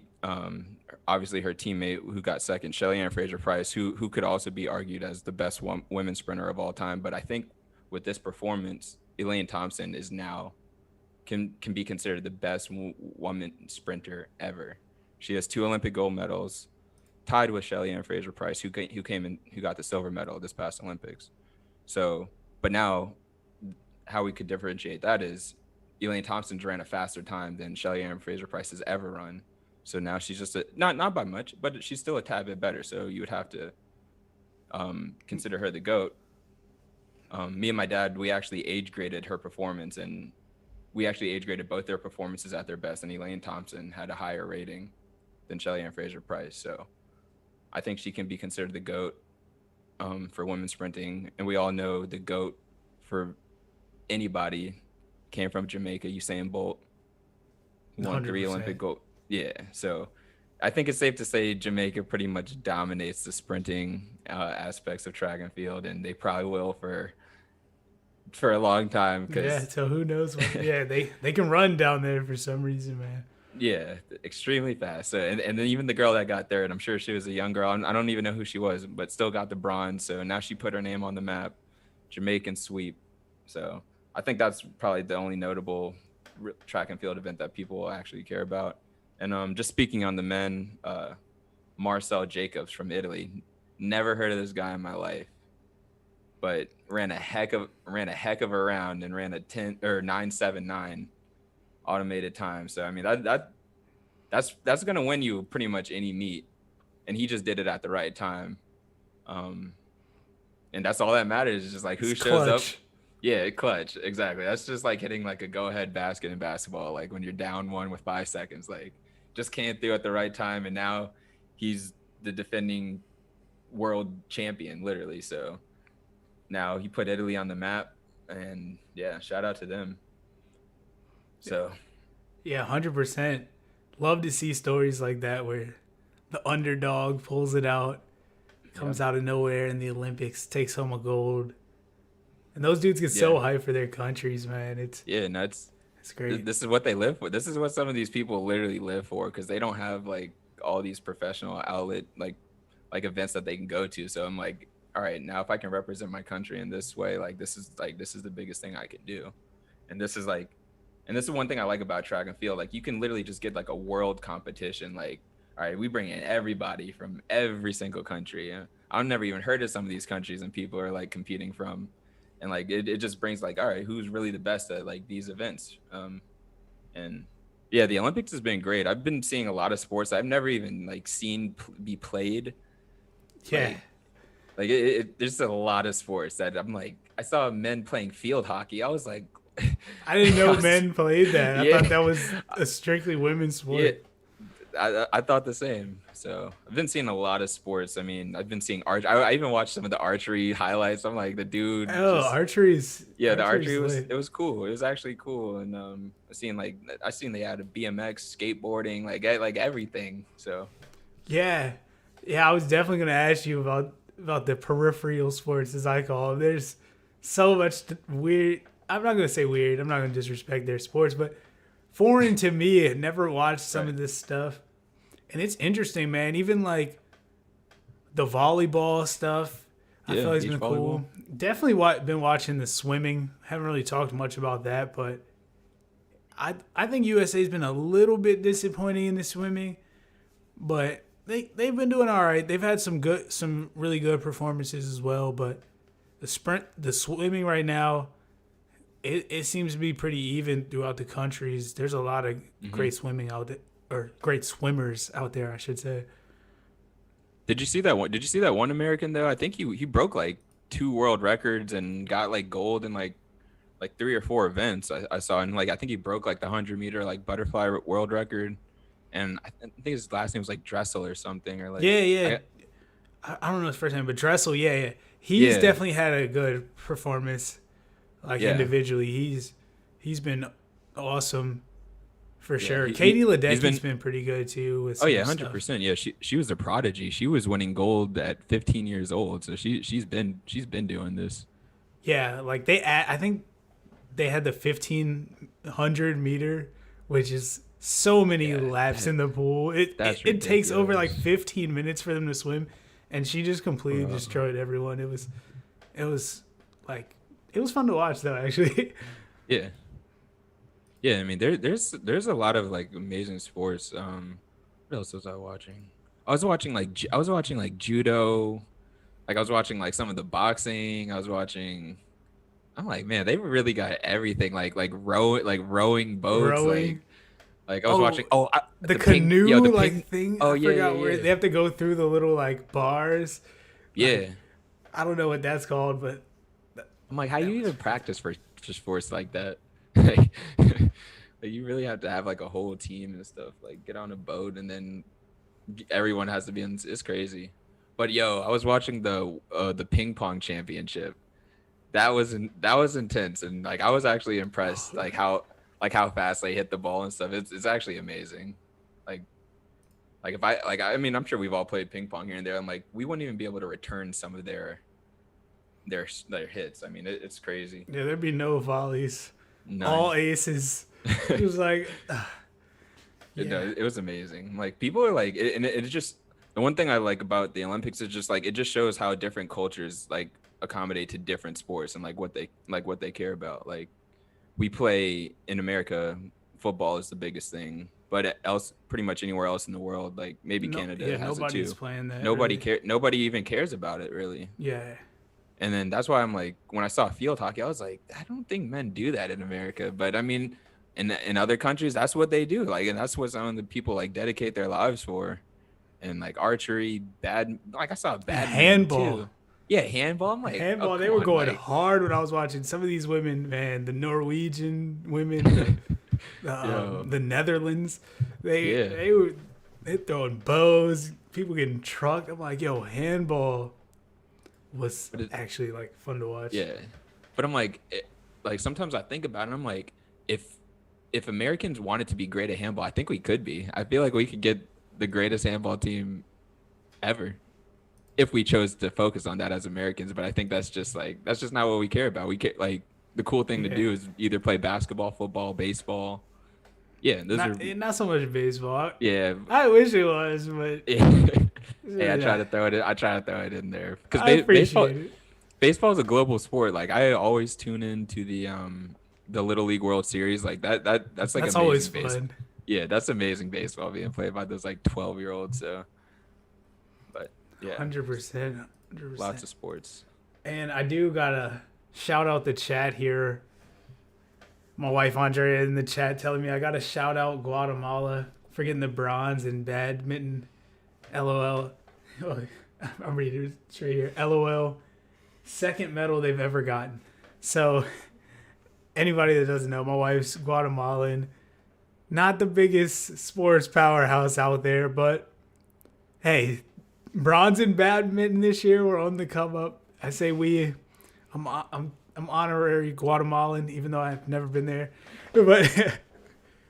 obviously her teammate who got second, Shelly-Ann Fraser-Pryce, who could also be argued as the best women's sprinter of all time. But I think with this performance, Elaine Thompson is now can be considered the best woman sprinter ever. She has 2 Olympic gold medals, tied with Shelly-Ann Fraser-Pryce, who got the silver medal this past Olympics. So, but now how we could differentiate that is Elaine Thompson's ran a faster time than Shelly-Ann Fraser-Pryce has ever run. So now she's just not by much, but she's still a tad bit better. So you would have to consider her the GOAT. Me and my dad, we actually age graded her performance, and we actually age graded both their performances at their best. And Elaine Thompson had a higher rating than Shelly-Ann Fraser-Pryce. So I think she can be considered the GOAT for women's sprinting. And we all know the GOAT for anybody came from Jamaica. Usain Bolt won 3 Olympic gold. Yeah, so I think it's safe to say Jamaica pretty much dominates the sprinting aspects of track and field, and they probably will for a long time. Yeah, so who knows? Yeah, they can run down there for some reason, man. Yeah, extremely fast. So, and then even the girl that got third, I'm sure she was a young girl. I don't even know who she was, but still got the bronze. So now she put her name on the map, Jamaican sweep. So I think that's probably the only notable track and field event that people actually care about. And just speaking on the men, Marcel Jacobs from Italy, never heard of this guy in my life, but ran a heck of a round and ran a 9.79 automated time. So I mean that's gonna win you pretty much any meet, and he just did it at the right time. And that's all that matters, is just like who shows up. Yeah, clutch. Exactly. That's just like hitting like a go-ahead basket in basketball. Like when you're down 1 with 5 seconds, like just came through at the right time, and now he's the defending world champion, literally. So now he put Italy on the map, and yeah, shout out to them. So yeah, 100%. Love to see stories like that where the underdog pulls it out, comes out of nowhere in the Olympics, takes home a gold. And those dudes get so hyped for their countries, man. It's great. This is what they live for. This is what some of these people literally live for, because they don't have like all these professional outlet like events that they can go to. So I'm like, all right, now if I can represent my country in this way, this is the biggest thing I can do. And this is one thing I like about track and field. Like you can literally just get like a world competition. Like, all right, we bring in everybody from every single country. I've never even heard of some of these countries, and people are like competing from. And like it just brings like, all right, who's really the best at like these events? And yeah, the Olympics has been great. I've been seeing a lot of sports I've never even like seen be played. Yeah, there's a lot of sports that I'm like, I saw men playing field hockey. I was like, I didn't know men played that. I thought that was a strictly women's sport. Yeah, I thought the same. So I've been seeing a lot of sports. I mean, I've been seeing I even watched some of the archery highlights. I'm like, the dude. Archery's. Yeah, the archery was cool. It was actually cool. And I seen they had a BMX, skateboarding, like everything. So. Yeah, I was definitely gonna ask you about the peripheral sports, as I call them. There's so much weird. I'm not gonna say weird. I'm not gonna disrespect their sports, but foreign to me. I never watched some of this stuff. And it's interesting, man. Even like the volleyball stuff, I feel like it's been cool. Definitely been watching the swimming. Haven't really talked much about that, but I think USA's been a little bit disappointing in the swimming, but they've been doing all right. They've had some really good performances as well, but the swimming right now, it seems to be pretty even throughout the countries. There's a lot of great swimming out there. Or great swimmers out there, I should say. Did you see that one? Did you see that one American though? I think he broke like 2 world records and got like gold in like 3 or 4 events. I saw, and like I think he broke like the 100-meter like butterfly world record, and I think his last name was like Dressel or something, or like I don't know his first name, but Dressel. He's definitely had a good performance, individually. He's been awesome. For sure. Katie Ledecky's been pretty good too. With 100%. Yeah, she was a prodigy. She was winning gold at 15 years old. So she's been doing this. Yeah, like I think they had the 1500 meter, which is so many laps in the pool. It takes over like 15 minutes for them to swim, and she just completely destroyed everyone. It was fun to watch though, actually. Yeah. Yeah, I mean, there's a lot of like amazing sports. What else was I watching? I was watching like judo. Like I was watching like some of the boxing. I'm like, man, they really got everything. Like rowing boats. Like I was Oh, watching. Oh, the ping. Yo, canoe the like ping. thing. Oh I yeah, forgot yeah, where yeah. they have to go through the little like bars. Like Yeah. I don't know what that's called, but I'm like, how you that was even fun. practice for sports like that? Like, you really have to have like a whole team and stuff. Like, get on a boat and then everyone has to be in. It's crazy. But yo, I was watching the ping pong championship. That was intense, and like I was actually impressed, like how fast they hit the ball and stuff. It's actually amazing. Like like if I mean I'm sure we've all played ping pong here and there. I'm like we wouldn't even be able to return some of their hits. I mean it's crazy. Yeah, there'd be no volleys, None. all aces. It was like, No, yeah, it was amazing. Like people are like, and it's just the one thing I like about the Olympics is just like it just shows how different cultures like accommodate to different sports and what they care about. Like we play in America, football is the biggest thing, but else pretty much anywhere else in the world, like maybe no, Canada yeah, has it nobody's too. playing that Nobody really. care. Nobody even cares about it really. Yeah, And then that's why I'm like, when I saw field hockey, I was like, I don't think men do that in America. But I mean, in other countries, that's what they do. Like, and that's what some of the people like dedicate their lives for. And like archery, like I saw and badminton handball. too. Yeah, handball. I'm like, oh Handball, they come were on, going like, hard when I was watching some of these women, man. The Norwegian women, yo, the Netherlands, yeah. they throwing bows, people getting trucked. I'm like, yo, handball was But actually like fun to watch. yeah, but I'm like, like sometimes I think about it. I'm like, if Americans wanted to be great at handball, I think we could be. I feel like we could get the greatest handball team ever if we chose to focus on that as Americans. But I think that's just not what we care about. We care like the cool thing to Yeah, do is either play basketball, football, baseball. Yeah, those are not so much baseball. yeah. I wish it was, but Hey, I try yeah, to throw it. I try to throw it in there because I appreciate it. baseball is a global sport. Like I always tune into the Little League World Series. Like that's like That's always amazing base. fun. Yeah, that's amazing baseball being played by those like 12-year-olds. So, but yeah, just 100%, lots 100%. of sports. And I do gotta shout out the chat here. My wife Andrea in the chat telling me I gotta shout out Guatemala for getting the bronze in badminton. LOL. I'm reading it straight here. LOL. Second medal they've ever gotten. So anybody that doesn't know, my wife's Guatemalan. Not the biggest sports powerhouse out there, but hey, bronze in badminton this year. We're on the come up. I say we. I'm honorary Guatemalan, even though I've never been there. But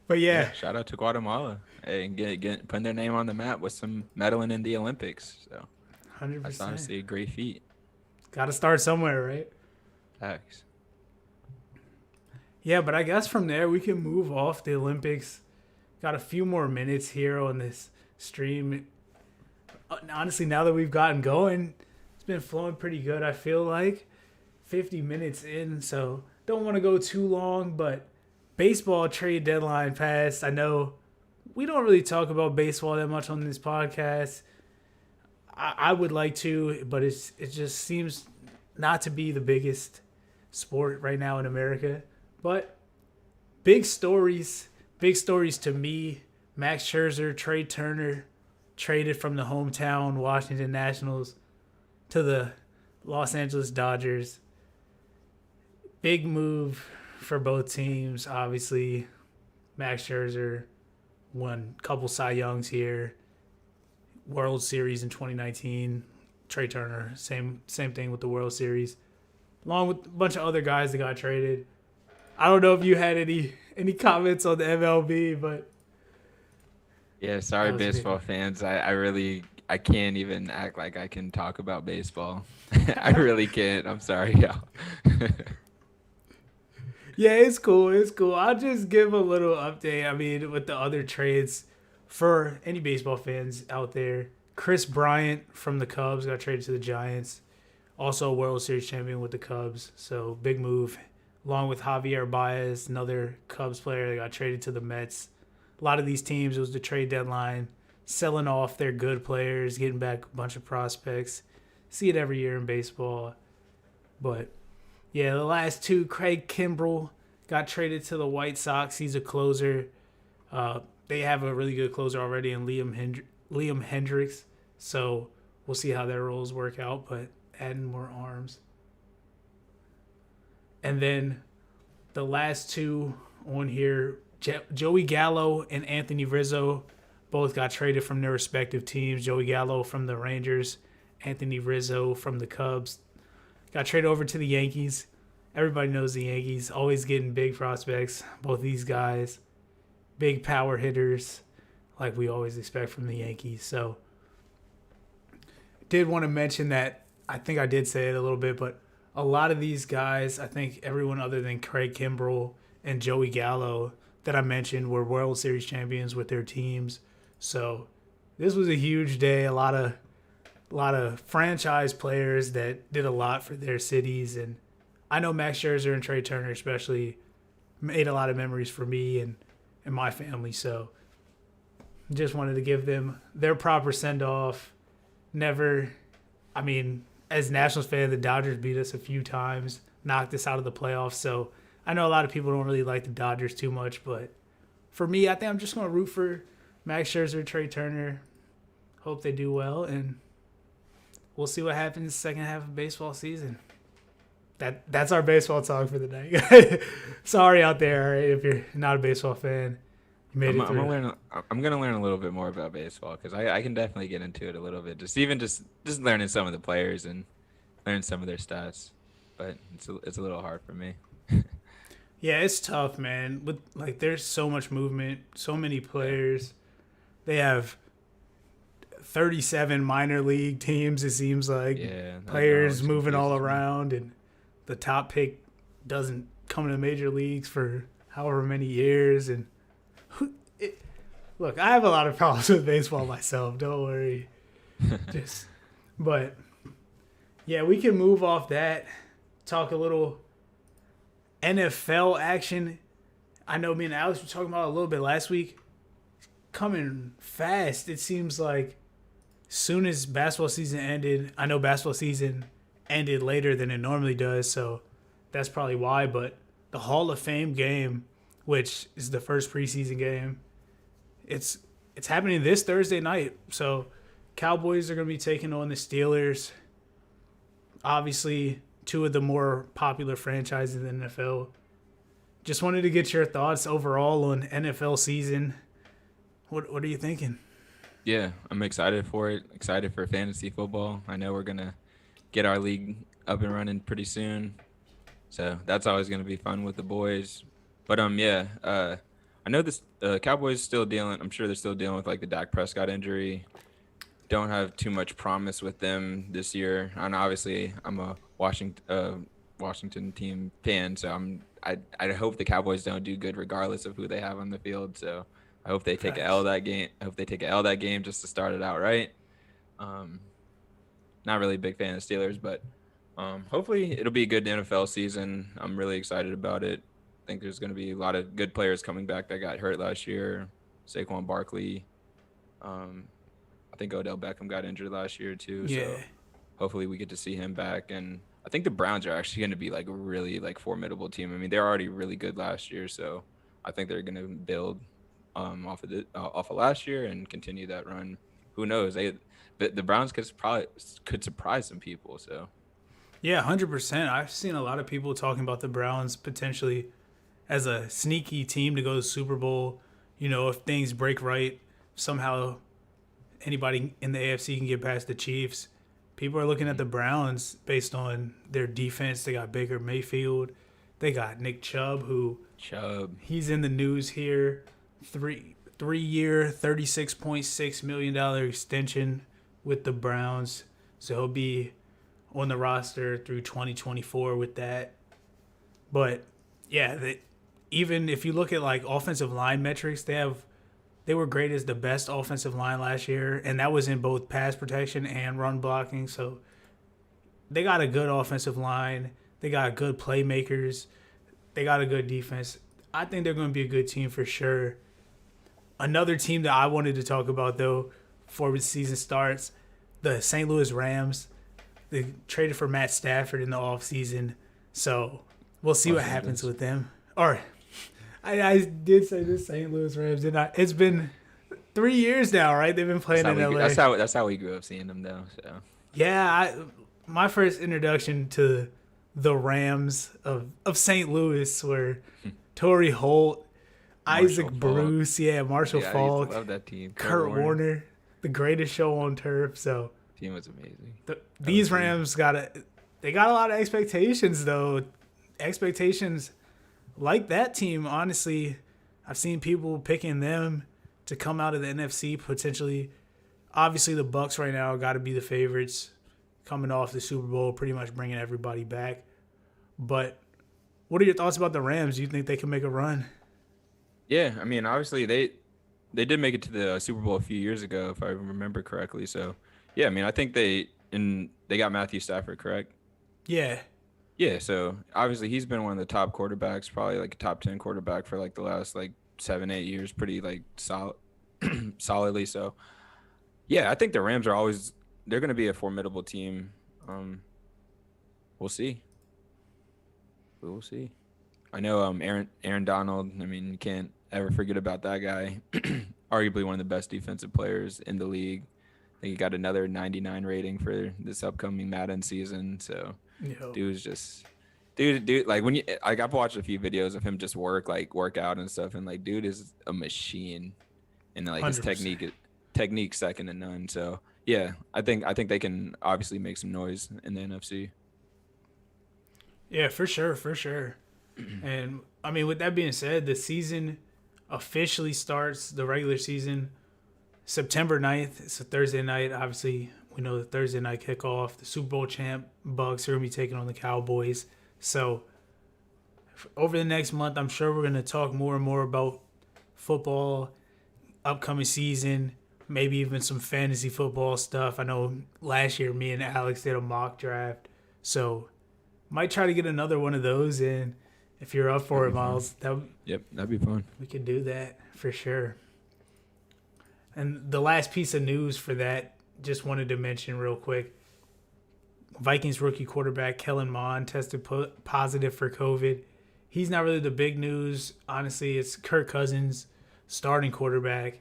but Yeah, yeah, shout out to Guatemala. Hey, and putting their name on the map with some medaling in the Olympics. So hundred that's percent. honestly a great feat. Got to start somewhere, right? Thanks. Yeah, but I guess from there we can move off the Olympics. Got a few more minutes here on this stream. Honestly, now that we've gotten going, it's been flowing pretty good. I feel like 50 minutes in, so don't want to go too long. But baseball trade deadline passed. I know we don't really talk about baseball that much on this podcast. I would like to, but it just seems not to be the biggest sport right now in America. But big stories to me. Max Scherzer, Trey Turner traded from the hometown Washington Nationals to the Los Angeles Dodgers. Big move for both teams. Obviously, Max Scherzer won a couple Cy Youngs here. World Series in 2019. Trey Turner, same thing with the World Series. Along with a bunch of other guys that got traded. I don't know if you had any comments on the MLB, but Yeah, sorry, that was big. baseball fans. I really I can't even act like I can talk about baseball. I really can't. I'm sorry, y'all. Yeah, it's cool. It's cool. I'll just give a little update. I mean, with the other trades for any baseball fans out there, Chris Bryant from the Cubs got traded to the Giants. Also a World Series champion with the Cubs. So big move. Along with Javier Baez, another Cubs player that got traded to the Mets. A lot of these teams, it was the trade deadline, selling off their good players, getting back a bunch of prospects. See it every year in baseball. But yeah, the last two, Craig Kimbrell got traded to the White Sox. He's a closer. They have a really good closer already in Liam Hendricks, so we'll see how their roles work out. But adding more arms, and then the last two on here, Joey Gallo and Anthony Rizzo, both got traded from their respective teams. Joey Gallo from the Rangers, Anthony Rizzo from the Cubs. Got traded over to the Yankees. Everybody knows the Yankees, always getting big prospects. Both these guys, big power hitters, like we always expect from the Yankees. So, did want to mention that, I think I did say it a little bit, but a lot of these guys, I think everyone other than Craig Kimbrell and Joey Gallo that I mentioned were World Series champions with their teams. So, this was a huge day. A lot of franchise players that did a lot for their cities, and I know Max Scherzer and Trey Turner especially made a lot of memories for me and my family. So just wanted to give them their proper send-off. As Nationals fan, the Dodgers beat us a few times, knocked us out of the playoffs. So I know a lot of people don't really like the Dodgers too much, but for me, I think I'm just going to root for Max Scherzer, Trey Turner. Hope they do well, and we'll see what happens in the second half of baseball season. That's our baseball talk for the night. Sorry out there if you're not a baseball fan. You made it through. I'm gonna learn a little bit more about baseball because I can definitely get into it a little bit. Just learning some of the players and learning some of their stats, but it's a little hard for me. Yeah, it's tough, man. There's so much movement, so many players. They have 37 minor league teams. It seems like players moving all around, and the top pick doesn't come to the major leagues for however many years. And look, I have a lot of problems with baseball myself. Don't worry. But yeah, we can move off that. Talk a little NFL action. I know me and Alex were talking about it a little bit last week. Coming fast. It seems like soon as basketball season ended, I know basketball season ended later than it normally does, so that's probably why, but the Hall of Fame game, which is the first preseason game, it's happening this Thursday night. So Cowboys are going to be taking on the Steelers. Obviously, two of the more popular franchises in the NFL. Just wanted to get your thoughts overall on NFL season. What are you thinking? Yeah, I'm excited for it. Excited for fantasy football. I know we're going to get our league up and running pretty soon. So that's always going to be fun with the boys. But, I know this Cowboys still dealing – I'm sure they're still dealing with, the Dak Prescott injury. Don't have too much promise with them this year. And obviously, I'm a Washington team fan, so I hope the Cowboys don't do good regardless of who they have on the field. So I hope they take an L that game. I hope they take an L that game just to start it out right. Not really a big fan of Steelers, but hopefully it'll be a good NFL season. I'm really excited about it. I think there's going to be a lot of good players coming back that got hurt last year. Saquon Barkley. I think Odell Beckham got injured last year too. Yeah. So hopefully we get to see him back. And I think the Browns are actually going to be a really formidable team. I mean, they're already really good last year, so I think they're going to build off of last year and continue that run. Who knows? The Browns could surprise some people. So yeah, 100%. I've seen a lot of people talking about the Browns potentially as a sneaky team to go to the Super Bowl. You know, if things break right, somehow anybody in the AFC can get past the Chiefs. People are looking at the Browns based on their defense. They got Baker Mayfield. They got Nick Chubb, he's in the news here. Three-year, $36.6 million extension with the Browns. So he'll be on the roster through 2024 with that. But, yeah, even if you look at, offensive line metrics, they were graded as the best offensive line last year, and that was in both pass protection and run blocking. So they got a good offensive line. They got good playmakers. They got a good defense. I think they're going to be a good team for sure. Another team that I wanted to talk about, though, before the season starts, the St. Louis Rams. They traded for Matt Stafford in the offseason. So we'll see what happens with them. Or I did say the St. Louis Rams, didn't I? It's been 3 years now, right? They've been playing in LA. That's how we grew up seeing them though. So Yeah, my first introduction to the Rams of St. Louis were Torrey Holt, Marshall Isaac Faulk. Bruce, Marshall Yeah, I used Falk, to love that team. Kurt Warner, the greatest show on turf. So Team was amazing. these true. Rams got a lot of expectations though. Expectations like that team, honestly, I've seen people picking them to come out of the NFC potentially. Obviously, the Bucks right now got to be the favorites, coming off the Super Bowl, pretty much bringing everybody back. But what are your thoughts about the Rams? Do you think they can make a run? Yeah, I mean, obviously they did make it to the Super Bowl a few years ago, if I remember correctly. So, yeah, I mean, I think they got Matthew Stafford, correct? Yeah, Yeah, so obviously he's been one of the top quarterbacks, probably like a top 10 quarterback for like the last like 7, 8 years, pretty like solid, solidly. So, yeah, I think the Rams are always they're going to be a formidable team. We'll see. We'll see. I know Aaron Donald. I mean, you can't ever forget about that guy. Arguably one of the best defensive players in the league. I think he got another 99 rating for this upcoming Madden season. So, dude's just dude. Like when you like, I've watched a few videos of him just work out and stuff, and like, dude is a machine, and like his 100%. technique second to none. So yeah, I think they can obviously make some noise in the NFC. Yeah, for sure, for sure. And I mean, with that being said, the season officially starts, the regular season, September 9th. It's a Thursday night. Obviously, we know the Thursday night kickoff. The Super Bowl champ Bucks are going to be taking on the Cowboys. So, over the next month, I'm sure we're going to talk more and more about football, upcoming season, maybe even some fantasy football stuff. I know last year me and Alex did a mock draft. So, might try to get another one of those in. If you're up for it, Miles, Yep, that'd be fun. we can do that for sure. And the last piece of news for that, just wanted to mention real quick. Vikings rookie quarterback Kellen Mond tested positive for COVID. He's not really the big news. Honestly, it's Kirk Cousins, starting quarterback,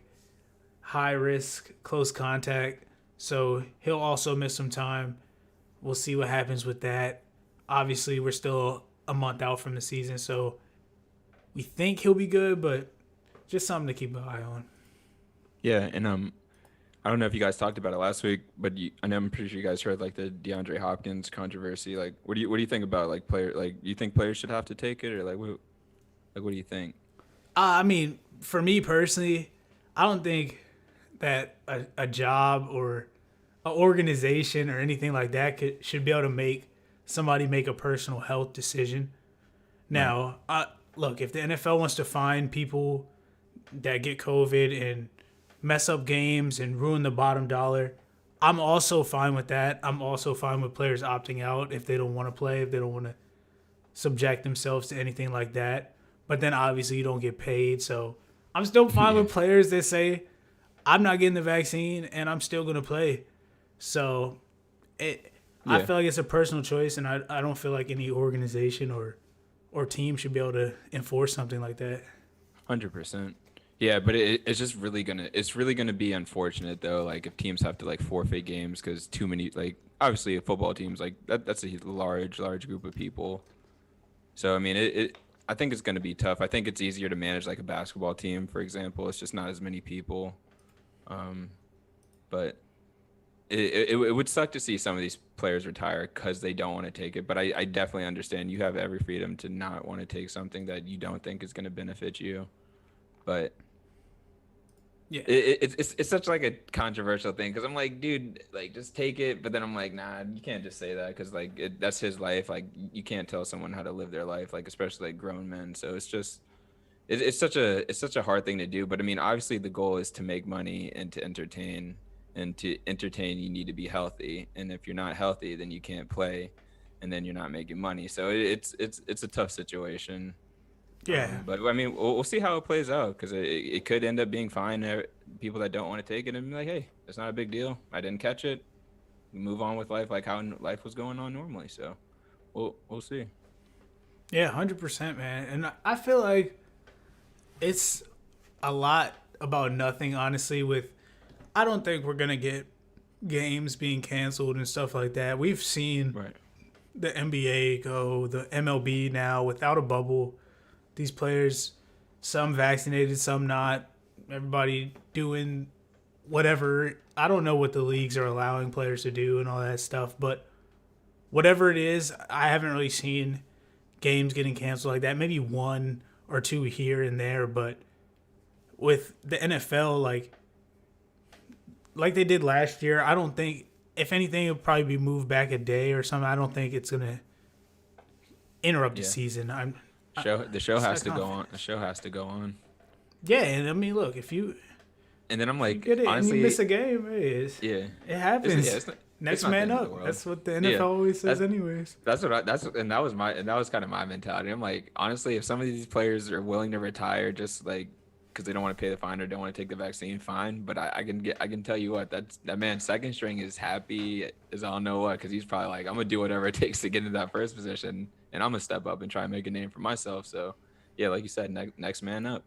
high risk, close contact. So he'll also miss some time. We'll see what happens with that. Obviously, we're still a month out from the season, so we think he'll be good, but just something to keep an eye on. Yeah, and I don't know if you guys talked about it last week, but I know I'm pretty sure you guys heard like the DeAndre Hopkins controversy. Like, what do you think about like player? Like, you think players should have to take it, or what do you think? I mean, for me personally, I don't think that a job or an organization or anything like that should be able to make somebody make a personal health decision. Now, look, if the NFL wants to find people that get COVID and mess up games and ruin the bottom dollar, I'm also fine with that. I'm also fine with players opting out if they don't want to play, if they don't want to subject themselves to anything like that. But then obviously you don't get paid. So I'm still fine with players that say, I'm not getting the vaccine and I'm still going to play. So I feel like it's a personal choice, and I don't feel like any organization or team should be able to enforce something like that. 100%. Yeah, but it's just really gonna be unfortunate though. Like if teams have to like forfeit games because too many like obviously football teams like that's a large group of people. So I mean I think it's gonna be tough. I think it's easier to manage like a basketball team, for example. It's just not as many people. But it would suck to see some of these players retire because they don't want to take it. But I definitely understand you have every freedom to not want to take something that you don't think is going to benefit you. But Yeah. it's such like a controversial thing because I'm like, dude, like just take it. But then I'm like, nah, you can't just say that because like that's his life. Like you can't tell someone how to live their life, like especially like grown men. So it's just it's such a hard thing to do. But I mean, obviously the goal is to make money and to entertain. And to entertain, you need to be healthy. And if you're not healthy, then you can't play, and then you're not making money. So it's a tough situation. Yeah. But I mean, we'll see how it plays out because it could end up being fine. People that don't want to take it and be like, hey, it's not a big deal. I didn't catch it. We move on with life like how life was going on normally. So we'll see. Yeah, 100%, man. And I feel like it's a lot about nothing, honestly. I don't think we're gonna get games being canceled and stuff like that. We've seen Right. the NBA go, the MLB now without a bubble. These players, some vaccinated, some not. Everybody doing whatever. I don't know what the leagues are allowing players to do and all that stuff, but whatever it is, I haven't really seen games getting canceled like that. Maybe one or two here and there, but with the NFL, like they did last year, I don't think, if anything, it'll probably be moved back a day or something. I don't think it's gonna interrupt the Yeah. season. The show It's has not to go on. confident. The show has to go on. Yeah, and I mean, look, if you And then I'm like, get it honestly, and you miss a game, yeah, it happens. it's not, Next it's not the man end of the up. world. That's what the NFL Yeah, always says, that's- anyways. and that was kind of my mentality. I'm like, honestly, if some of these players are willing to retire just like because they don't want to pay the fine or don't want to take the vaccine, fine. But I can tell you what, that man's second string is happy as I'll know what, because he's probably like, I'm gonna do whatever it takes to get into that first position, and I'm gonna step up and try and make a name for myself. So yeah, like you said, next man up.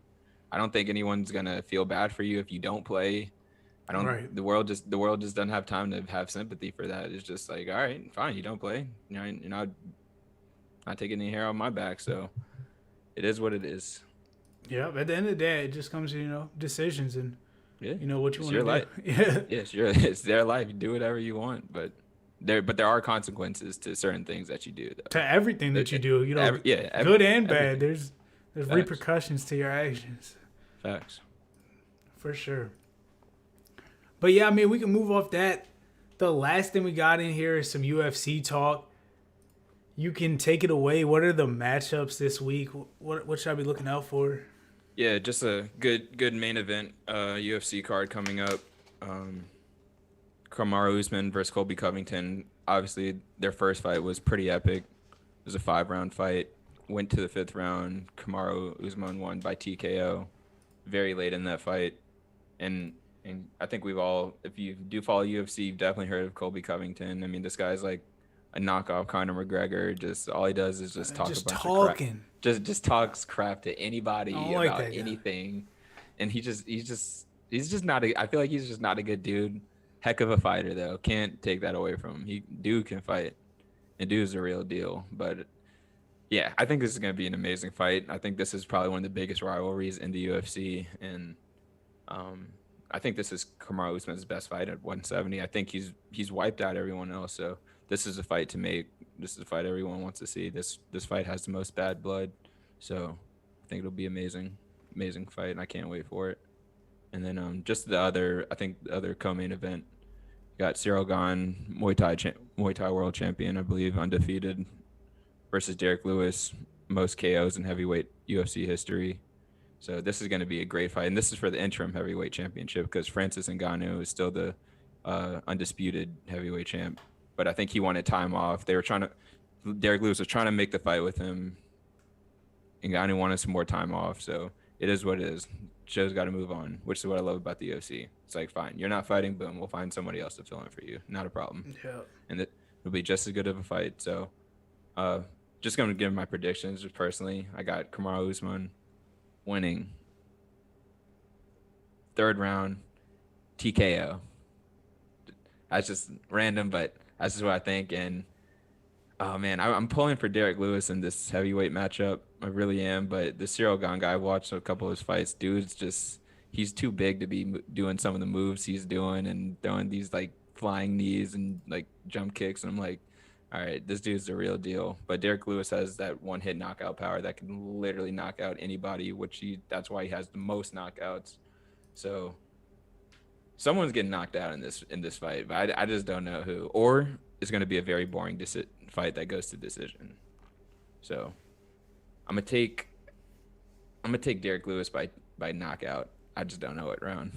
I don't think anyone's gonna feel bad for you if you don't play. I don't. Right. The world just doesn't have time to have sympathy for that. It's just like, all right, fine, you don't play. You're not taking any hair on my back. So it is what it is. Yeah, at the end of the day, it just comes to, decisions and, Yeah. what you It's want to your do. life. Yeah. Yes, it's their life. You do whatever you want, but there are consequences to certain things that you do, though. To everything that you do, good and bad. everything. There's Facts. repercussions to your actions. Facts. For sure. But yeah, I mean, we can move off that. The last thing we got in here is some UFC talk. You can take it away. What are the matchups this week? What should I be looking out for? Yeah, just a good main event UFC card coming up. Kamaru Usman versus Colby Covington. Obviously, their first fight was pretty epic. It was a 5-round fight. Went to the 5th round. Kamaru Usman won by TKO very late in that fight. And I think we've all, if you do follow UFC, you've definitely heard of Colby Covington. I mean, this guy's like a knockoff Conor McGregor. Just all he does is just talk Just a bunch talking. of crap. Just talks crap to anybody I don't like about that guy. anything. And he's just not I feel like he's just not a good dude. Heck of a fighter though. Can't take that away from him. Dude can fight. And dude's a real deal. But yeah, I think this is going to be an amazing fight. I think this is probably one of the biggest rivalries in the UFC, and I think this is Kamaru Usman's best fight at 170. I think he's wiped out everyone else. So this is a fight to make. This is a fight everyone wants to see. This fight has the most bad blood, so I think it'll be amazing fight, and I can't wait for it. And then just the other co-main event, you got Cyril Gane, Muay Thai world champion, I believe, undefeated, versus Derek Lewis, most KOs in heavyweight UFC history. So this is going to be a great fight, and this is for the interim heavyweight championship because Francis Ngannou is still the undisputed heavyweight champ. But I think he wanted time off. Derek Lewis was trying to make the fight with him. Ngannou wanted some more time off, so it is what it is. Show's got to move on, which is what I love about the UFC. It's like, fine, you're not fighting, boom, we'll find somebody else to fill in for you. Not a problem. Yeah. And it'll be just as good of a fight. So just going to give my predictions just personally. I got Kamaru Usman winning 3rd round TKO. That's just random, but that's just what I think. And oh man, I'm pulling for Derek Lewis in this heavyweight matchup. I really am. But the Cyril Gane guy, I watched a couple of his fights. He's too big to be doing some of the moves he's doing and throwing these like flying knees and like jump kicks. And I'm like, all right, this dude's the real deal. But Derek Lewis has that one-hit knockout power that can literally knock out anybody, that's why he has the most knockouts. So someone's getting knocked out in this fight, but I just don't know who. Or it's going to be a very boring fight that goes to decision. So I'm gonna take Derek Lewis by knockout. I just don't know what round.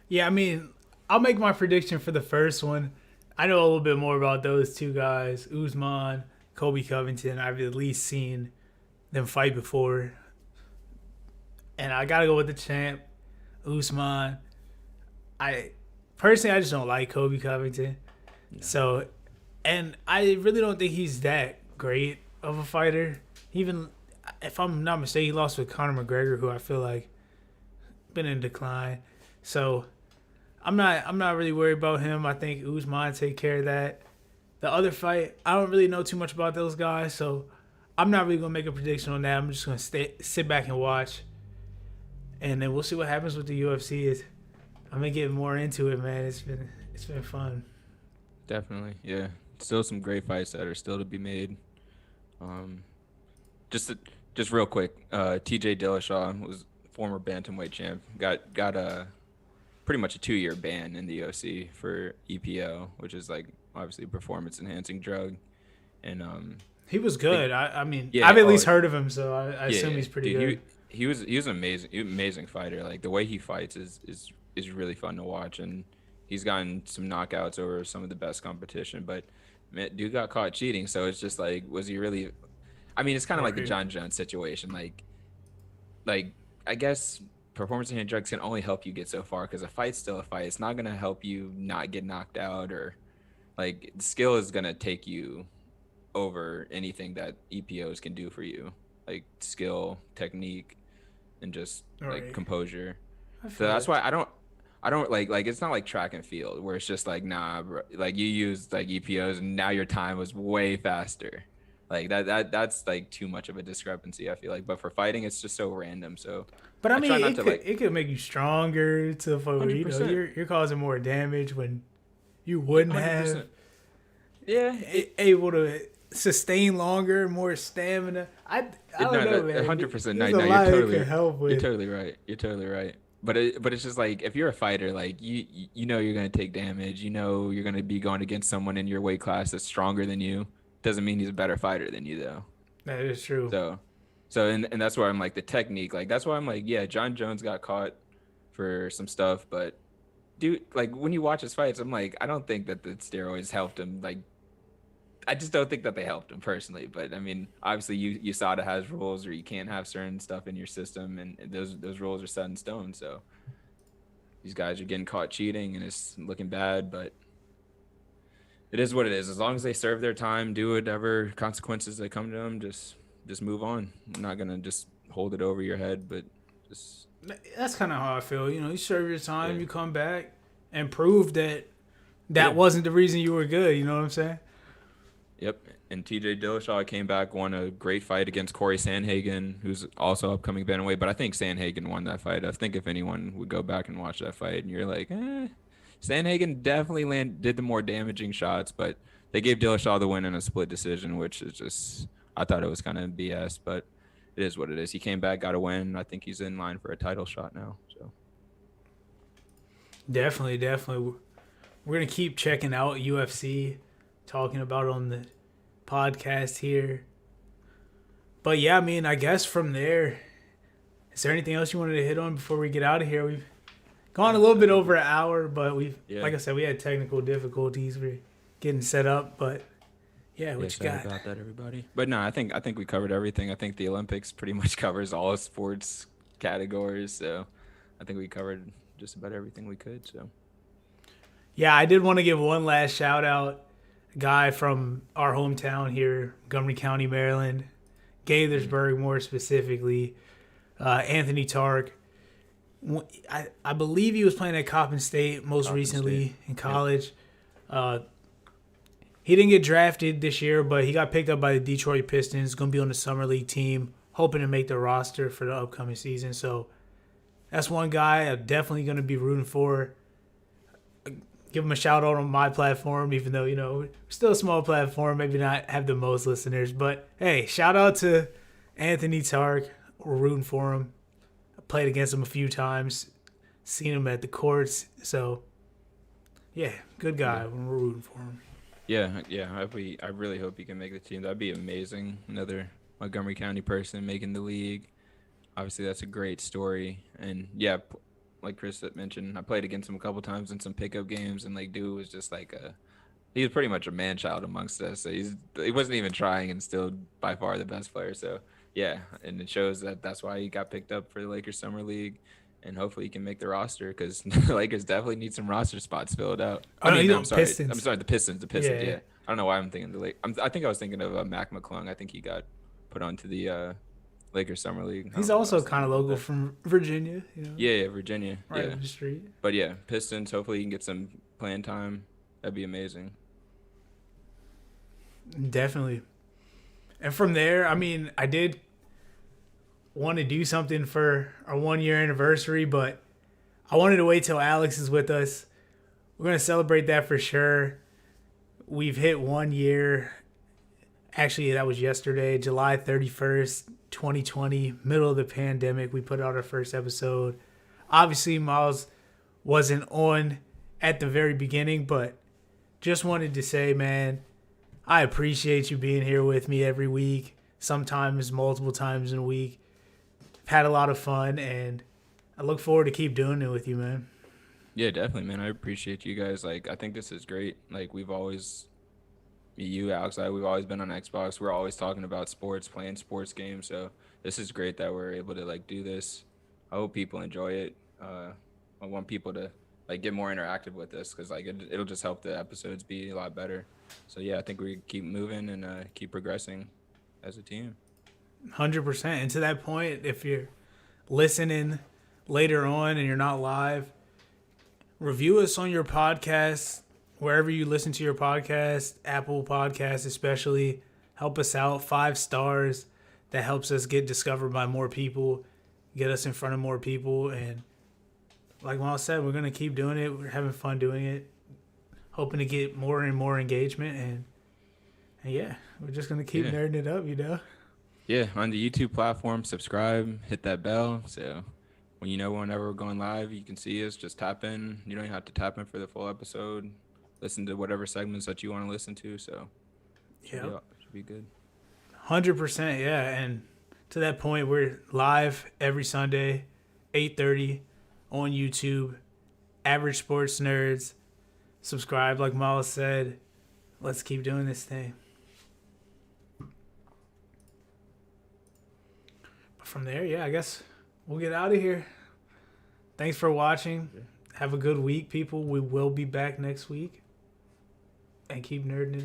Yeah, I mean, I'll make my prediction for the first one. I know a little bit more about those two guys, Usman, Colby Covington. I've at least seen them fight before. And I got to go with the champ, Usman. I just don't like Colby Covington. No. So, and I really don't think he's that great of a fighter. if I'm not mistaken, he lost with Conor McGregor, who I feel like been in decline. So I'm not really worried about him. I think Usman take care of that. The other fight, I don't really know too much about those guys, so I'm not really gonna make a prediction on that. I'm just gonna sit back and watch, and then we'll see what happens with the UFC. I'm gonna get more into it, man. It's been fun. Definitely, yeah. Still some great fights that are still to be made. Um, just real quick, T.J. Dillashaw was former bantamweight champ. Got a pretty much a 2-year ban in the UFC for EPO, which is like obviously a performance enhancing drug. And He was good. I mean, Yeah, I've at least heard of him, so I yeah, assume yeah. he's pretty Dude, good. he was an amazing fighter. Like the way he fights is really fun to watch, and he's gotten some knockouts over some of the best competition. But man, dude got caught cheating, so it's just like, was he really? I mean, it's kind of like the Right. John Jones situation. Like I guess performance enhancing drugs can only help you get so far because a fight's still a fight. It's not gonna help you not get knocked out, or like skill is gonna take you over anything that EPOs can do for you, like skill, technique, and just like Right. composure. I So feel that's it. why I don't like it's not like track and field where it's just like, nah, bro, like you used like EPOs and now your time was way faster. Like that's like too much of a discrepancy, I feel like. But for fighting, it's just so random. So But I I try mean, not to like it could make you stronger to the point where 100%, you're causing more damage when you wouldn't have 100%. Yeah, able to sustain longer, more stamina. I don't know, man. 100%. No, There's a no, lot it could help you're with. totally right. You're totally right. But it's just like if you're a fighter, like you know you're gonna take damage. You know you're gonna be going against someone in your weight class that's stronger than you. Doesn't mean he's a better fighter than you though. That is true. So that's why I'm like the technique. Like that's why I'm like, yeah, John Jones got caught for some stuff, but dude, like when you watch his fights, I'm like, I don't think that the steroids helped him. Like I just don't think that they helped him personally. But I mean, obviously, USADA has rules, or you can't have certain stuff in your system, and those rules are set in stone. So these guys are getting caught cheating, and it's looking bad. But it is what it is. As long as they serve their time, do whatever consequences that come to them, just move on. I'm not gonna just hold it over your head, but just That's kind of how I feel. You know, you serve your time, yeah, you come back and prove that yeah. wasn't the reason you were good. You know what I'm saying? Yep. And TJ Dillashaw came back, won a great fight against Corey Sandhagen, who's also upcoming bantamweight. But I think Sandhagen won that fight. I think if anyone would go back and watch that fight, and you're like, Sandhagen definitely did the more damaging shots, but they gave Dillashaw the win in a split decision, which is just, I thought it was kind of BS, but it is what it is. He came back, got a win. I think he's in line for a title shot now. So Definitely. We're gonna keep checking out UFC, talking about it on the podcast here. But yeah, I mean, I guess from there, is there anything else you wanted to hit on before we get out of here? We've gone a little bit over an hour, but like I said, we had technical difficulties. We're getting set up, but yeah, what you sorry got? about that, everybody. But no, I think we covered everything. I think the Olympics pretty much covers all sports categories. So I think we covered just about everything we could. So Yeah, I did want to give one last shout out. A guy from our hometown here, Montgomery County, Maryland, Gaithersburg more specifically, Anthony Tark. I believe he was playing at Coppin State most Coppin recently State. in college. He didn't get drafted this year, but he got picked up by the Detroit Pistons. Going to be on the summer league team, hoping to make the roster for the upcoming season. So that's one guy I'm definitely going to be rooting for. Give him a shout out on my platform, even though, you know, still a small platform, maybe not have the most listeners. But hey, shout out to Anthony Tark. We're rooting for him. I played against him a few times, seen him at the courts. So yeah, good guy. Yeah. We're rooting for him. yeah. I really hope he can make the team. That'd be amazing. Another Montgomery County person making the league. Obviously, that's a great story. And yeah, like Chris mentioned, I played against him a couple times in some pickup games, and like dude was just like he was pretty much a man child amongst us. So he wasn't even trying, and still by far the best player. So yeah, and it shows that that's why he got picked up for the Lakers Summer League, and hopefully he can make the roster because the Lakers definitely need some roster spots filled out. Oh, no, he's on I'm sorry, Pistons. I'm sorry, the Pistons. Yeah. Yeah. I don't know why I'm thinking the Lakers. I think I was thinking of Mac McClung. I think he got put onto the Lakers Summer League. I He's don't know also what I was kind of thinking, local but- from Virginia, you know, Yeah, Virginia. right Yeah. up the street. But yeah, Pistons. Hopefully, you can get some playing time. That'd be amazing. Definitely. And from there, I mean, I did want to do something for our 1 year anniversary, but I wanted to wait till Alex is with us. We're going to celebrate that for sure. We've hit 1 year. Actually, that was yesterday, July 31st, 2020, middle of the pandemic. We put out our first episode. Obviously, Miles wasn't on at the very beginning, but just wanted to say, man, I appreciate you being here with me every week, sometimes multiple times in a week. I've had a lot of fun, and I look forward to keep doing it with you, man. Yeah, definitely, man. I appreciate you guys. Like, I think this is great. Like, we've always, you, Alex, we've always been on Xbox. We're always talking about sports, playing sports games. So this is great that we're able to like do this. I hope people enjoy it. I want people to like get more interactive with this because like it'll just help the episodes be a lot better. So yeah, I think we keep moving and keep progressing as a team. 100%. And to that point, if you're listening later on and you're not live, review us on your podcast, wherever you listen to your podcast, Apple Podcasts especially. Help us out. 5 stars. That helps us get discovered by more people, get us in front of more people. And like Miles said, we're going to keep doing it. We're having fun doing it, hoping to get more and more engagement. And yeah, we're just going to keep nerding it up, you know? Yeah, on the YouTube platform, subscribe, hit that bell. So whenever we're going live, you can see us. Just tap in. You don't even have to tap in for the full episode. Listen to whatever segments that you want to listen to. So Yeah. should be good. 100%, yeah. And to that point, we're live every Sunday, 8:30 on YouTube. Average Sports Nerds. Subscribe, like Miles said. Let's keep doing this thing. But from there, yeah, I guess we'll get out of here. Thanks for watching. Have a good week, people. We will be back next week. And keep nerding it up.